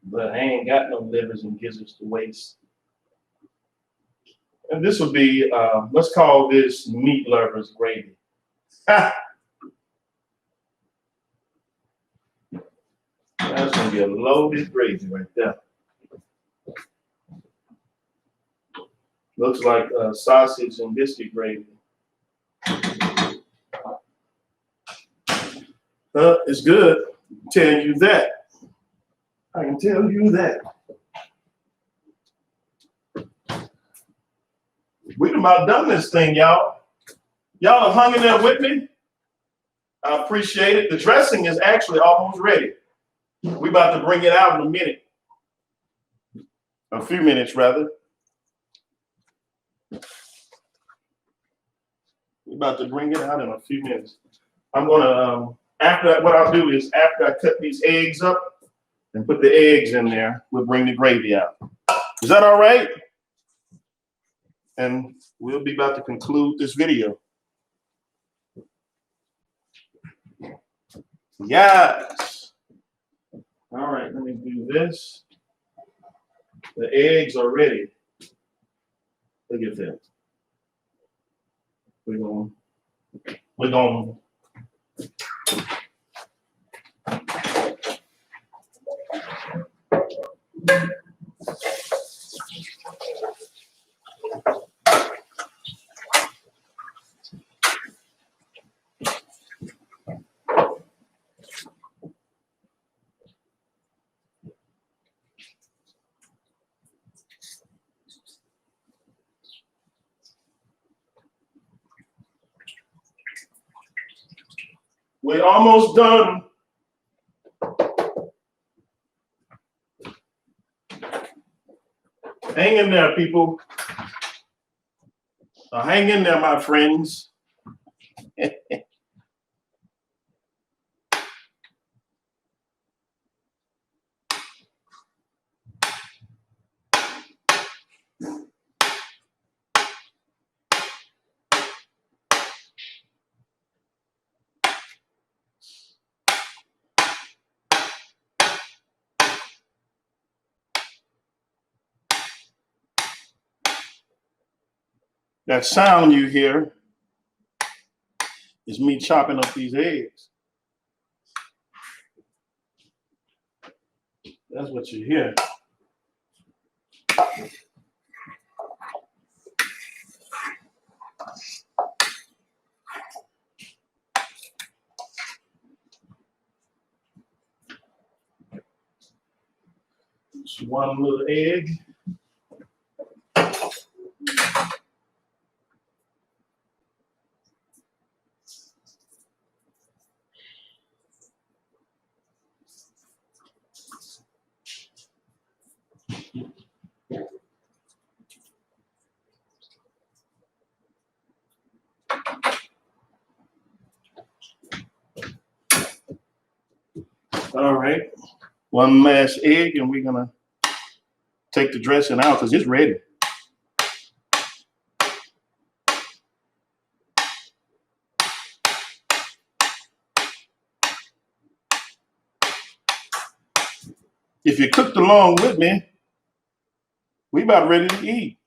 But I ain't got no livers and gizzards to waste. And this will be, let's call this meat lovers gravy. That's going to be a loaded gravy right there. Looks like sausage and biscuit gravy. It's good. I'll tell you that. I can tell you that. We've about done this thing, y'all. Y'all are hung in there with me. I appreciate it. The dressing is actually almost ready. We're about to bring it out in a minute. A few minutes, rather. We're about to bring it out in a few minutes. I'm going to, what I'll do is after I cut these eggs up and put the eggs in there, we'll bring the gravy out. Is that all right? And we'll be about to conclude this video. Yes. All right, let me do this. The eggs are ready. Look at that. We're going. We're almost done. Hang in there, people. Hang in there, my friends. That sound you hear is me chopping up these eggs. That's what you hear. Just one little egg. All right, one last egg, and we're gonna take the dressing out because it's ready. If you cooked along with me, we about ready to eat.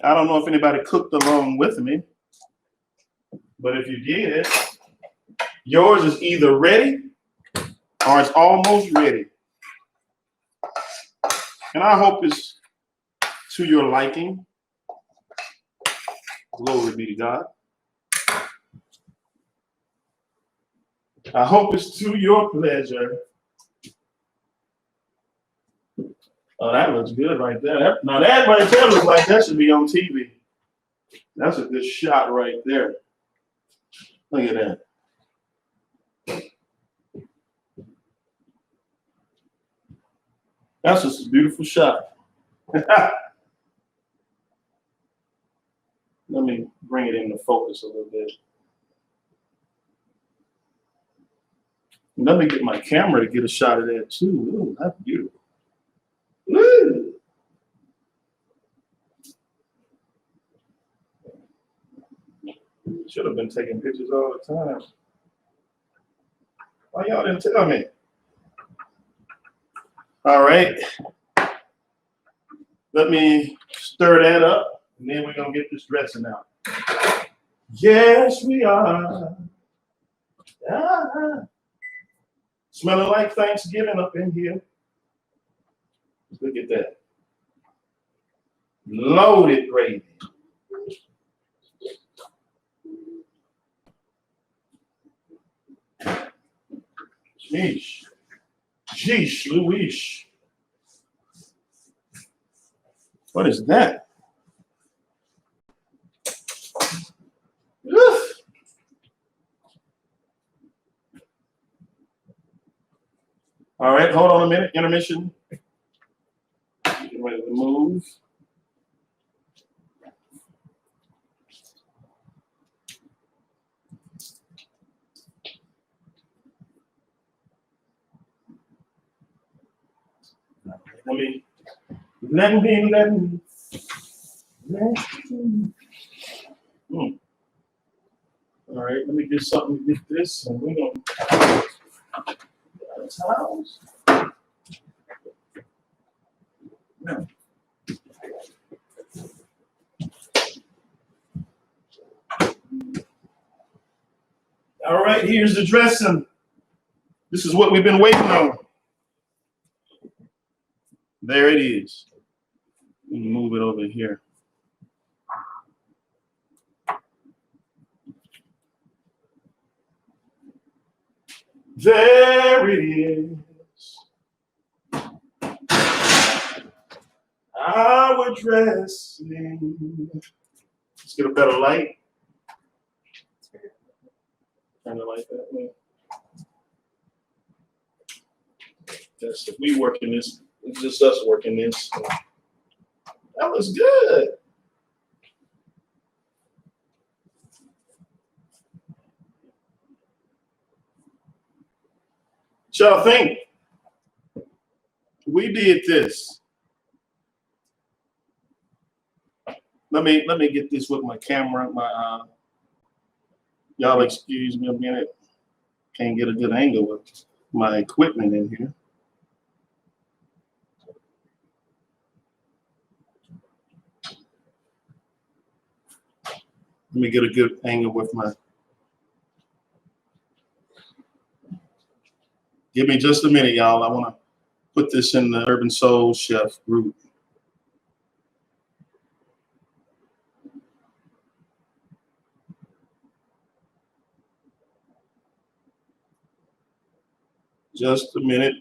I don't know if anybody cooked along with me, but if you did, yours is either ready or it's almost ready. And I hope it's to your liking. Glory be to God. I hope it's to your pleasure. Oh, that looks good right there. Now that right there looks like that should be on TV. That's a good shot right there. Look at that. That's just a beautiful shot. Let me bring it into focus a little bit. Let me get my camera to get a shot of that too. Ooh, that's beautiful. Woo! Should have been taking pictures all the time. Why y'all didn't tell me? All right. Let me stir that up, and then we're going to get this dressing out. Yes, we are. Ah. Smelling like Thanksgiving up in here. Look at that. Loaded gravy. Sheesh. Sheesh, Louise. What is that? Oof. All right, hold on a minute. Intermission. Get ready to move. Let me. All right, let me get something to get this, and we're going to towels. Yeah. All right, here's the dressing. This is what we've been waiting on. There it is. Let me move it over here. There it is. Our dressing. Let's get a better light. Turn the light that way. That's if we working this. It's just us working this. That was good. What y'all think? We did this. Let me get this with my camera. Y'all excuse me a minute. Can't get a good angle with my equipment in here. Let me get a good angle with my. Give me just a minute, y'all. I want to put this in the Urban Soul Chef group. Just a minute.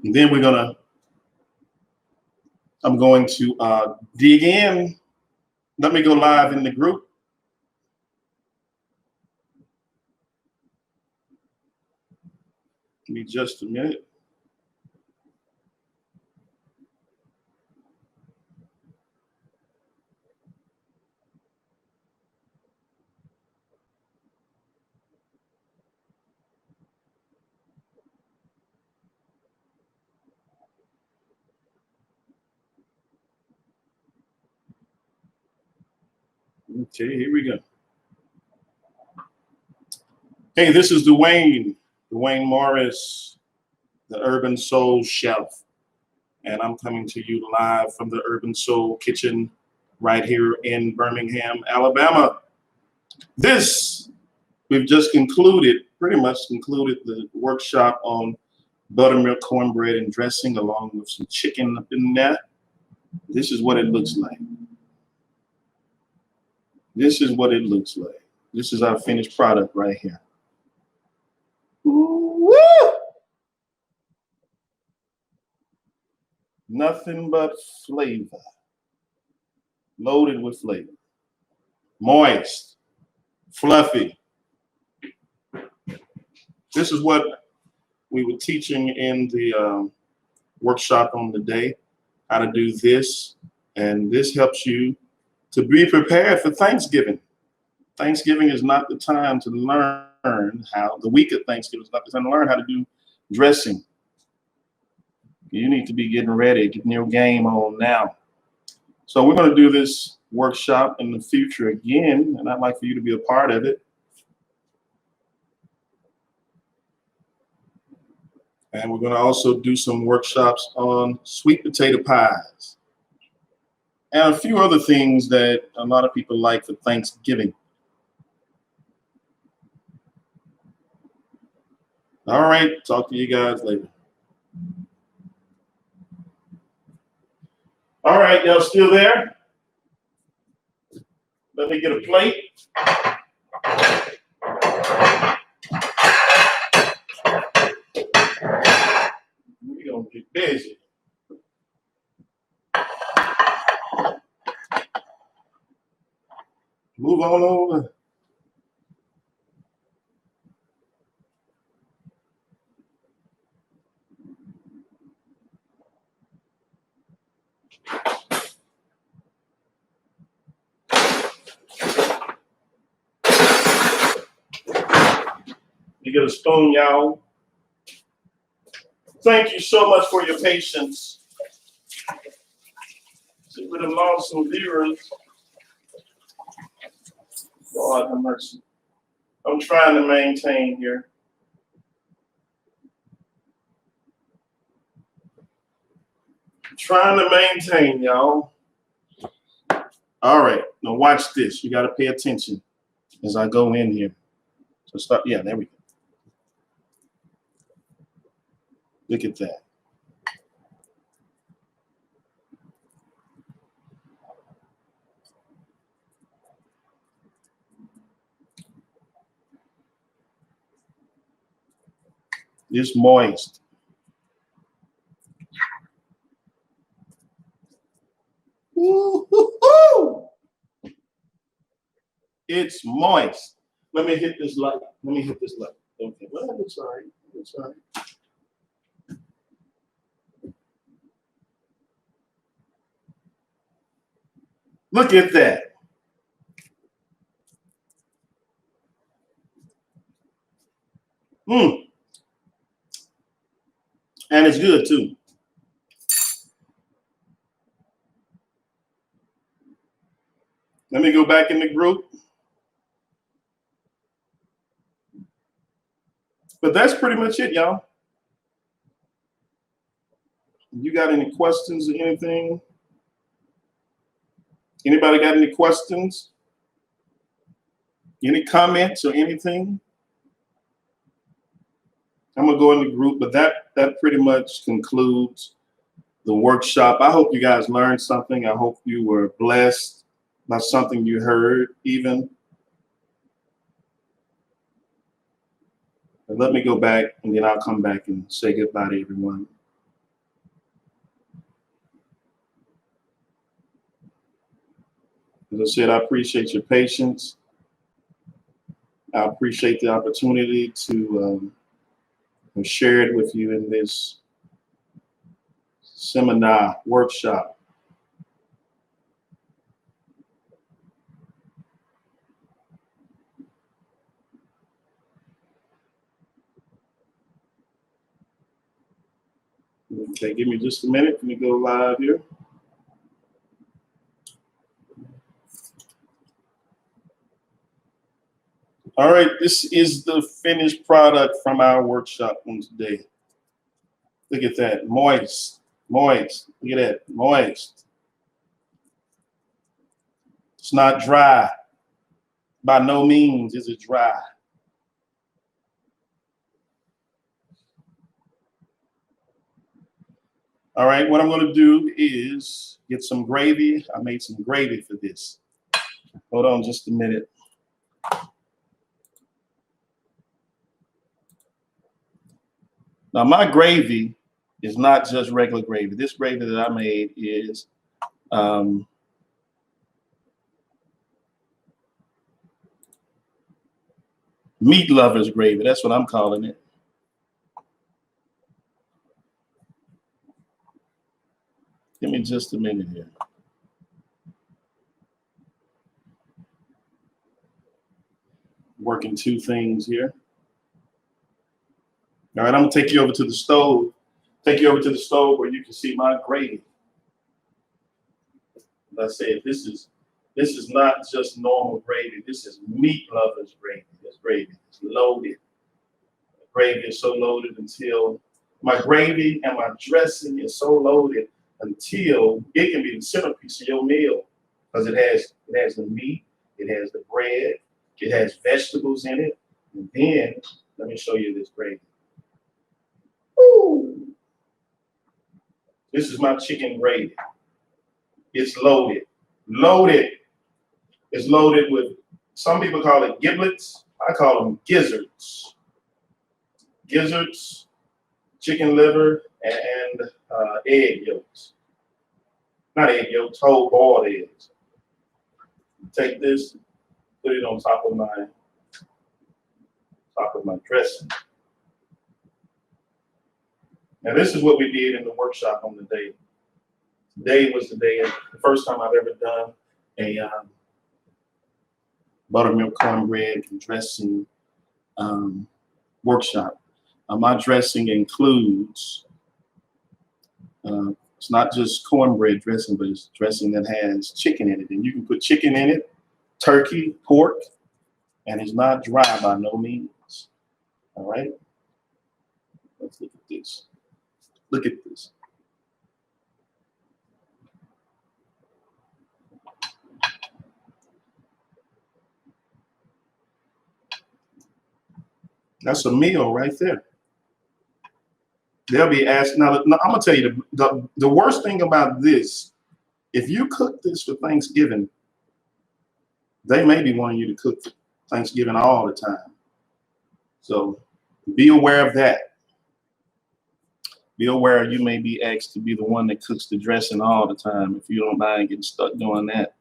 And then I'm going to dig in. Let me go live in the group. Give me just a minute. Okay, here we go. Hey, this is Dwayne Morris, the Urban Soul Chef. And I'm coming to you live from the Urban Soul Kitchen right here in Birmingham, Alabama. We've just pretty much concluded the workshop on buttermilk, cornbread, and dressing, along with some chicken up in there. This is what it looks like. This is what it looks like. This is our finished product right here. Woo! Nothing but flavor. Loaded with flavor. Moist. Fluffy. This is what we were teaching in the workshop on the day, how to do this. And this helps you to be prepared for Thanksgiving. Thanksgiving is not the time to learn the week of Thanksgiving is not the time to learn how to do dressing. You need to be getting ready, getting your game on now. So we're going to do this workshop in the future again, and I'd like for you to be a part of it. And we're going to also do some workshops on sweet potato pies and a few other things that a lot of people like for Thanksgiving. All right, talk to you guys later. All right, y'all still there? Let me get a plate. We're going to get busy. Move on over. You get a spoon, y'all. Thank you so much for your patience. See, we have lost some viewers. Lord have mercy. I'm trying to maintain here. Trying to maintain, y'all. All right, now watch this. You got to pay attention as I go in here. So start, yeah, there we go. Look at that. It's moist. Woo-hoo-hoo! It's moist. Let me hit this light. Okay, well, it's all right. It's all right. Look at that. And it's good too. Let me go back in the group. But that's pretty much it, y'all. You got any questions or anything? Anybody got any questions? Any comments or anything? I'm gonna go in the group, but that pretty much concludes the workshop. I hope you guys learned something. I hope you were blessed by something you heard even. But let me go back and then I'll come back and say goodbye to everyone. As I said, I appreciate your patience. I appreciate the opportunity to share it with you in this seminar workshop. Okay, give me just a minute. Let me go live here. All right, this is the finished product from our workshop on today. Look at that, moist, moist. Look at that, moist. It's not dry. By no means is it dry. All right, what I'm gonna do is get some gravy. I made some gravy for this. Hold on just a minute. Now my gravy is not just regular gravy. This gravy that I made is meat lovers gravy. That's what I'm calling it. Give me just a minute here. Working two things here. All right, I'm gonna take you over to the stove. Take you over to the stove where you can see my gravy. As I said, this is not just normal gravy. This is meat lovers gravy. This gravy is loaded. The gravy is so loaded until my gravy and my dressing is so loaded until it can be the centerpiece of your meal because it has the meat, it has the bread, it has vegetables in it, and then let me show you this gravy. Ooh. This is my chicken gravy. It's loaded, loaded. It's loaded with, some people call it giblets. I call them gizzards. Gizzards, chicken liver, and egg yolks. Not egg yolks, whole boiled eggs. Take this, put it on top of my dressing. Now this is what we did in the workshop on the day. Today was the day, the first time I've ever done a buttermilk cornbread dressing workshop. My dressing includes, it's not just cornbread dressing, but it's dressing that has chicken in it. And you can put chicken in it, turkey, pork, and it's not dry by no means. All right? Let's look at this. Look at this. That's a meal right there. They'll be asked, now I'm gonna tell you the worst thing about this, if you cook this for Thanksgiving, they may be wanting you to cook for Thanksgiving all the time. So be aware of that. Be aware you may be asked to be the one that cooks the dressing all the time if you don't mind getting stuck doing that.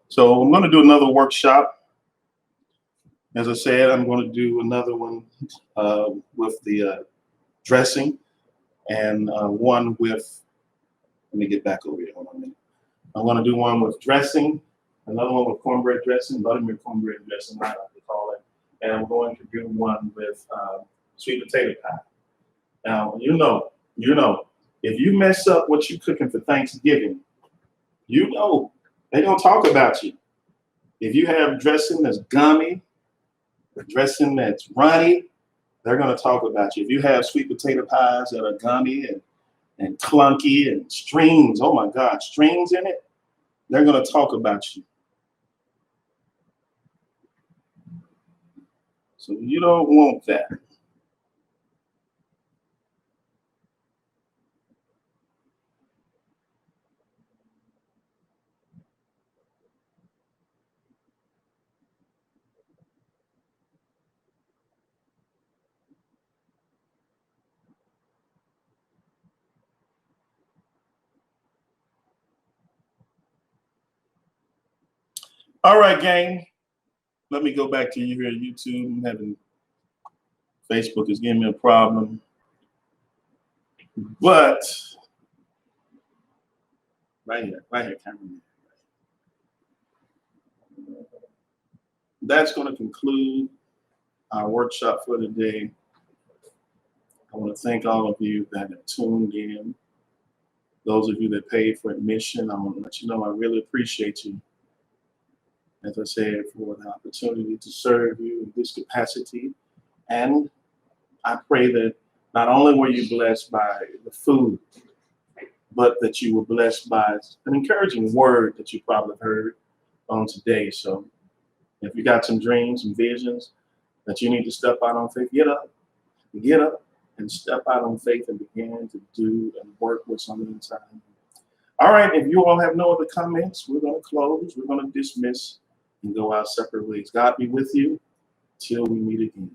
So I'm going to do another workshop. As I said, I'm going to do another one with the dressing and one with, let me get back over here. Hold on a minute. I'm going to do one with dressing, another one with cornbread dressing, buttermilk cornbread dressing, I like to call it. And I'm going to do one with sweet potato pie. Now, you know, if you mess up what you're cooking for Thanksgiving, you know, they're going to talk about you. If you have dressing that's gummy, dressing that's runny, they're going to talk about you. If you have sweet potato pies that are gummy and clunky and strings, oh my God, strings in it, They're going to talk about you. So you don't want that. All right, gang. Let me go back to you here at YouTube. I'm having Facebook is giving me a problem. But right here, cameraman. That's going to conclude our workshop for today. I want to thank all of you that have tuned in. Those of you that paid for admission, I want to let you know I really appreciate you. As I said, for the opportunity to serve you in this capacity. And I pray that not only were you blessed by the food, but that you were blessed by an encouraging word that you probably heard on today. So if you got some dreams and visions that you need to step out on faith, get up and step out on faith and begin to do and work what's on the inside. All right, if you all have no other comments, we're going to close. We're going to dismiss and go our separate ways. God be with you till we meet again.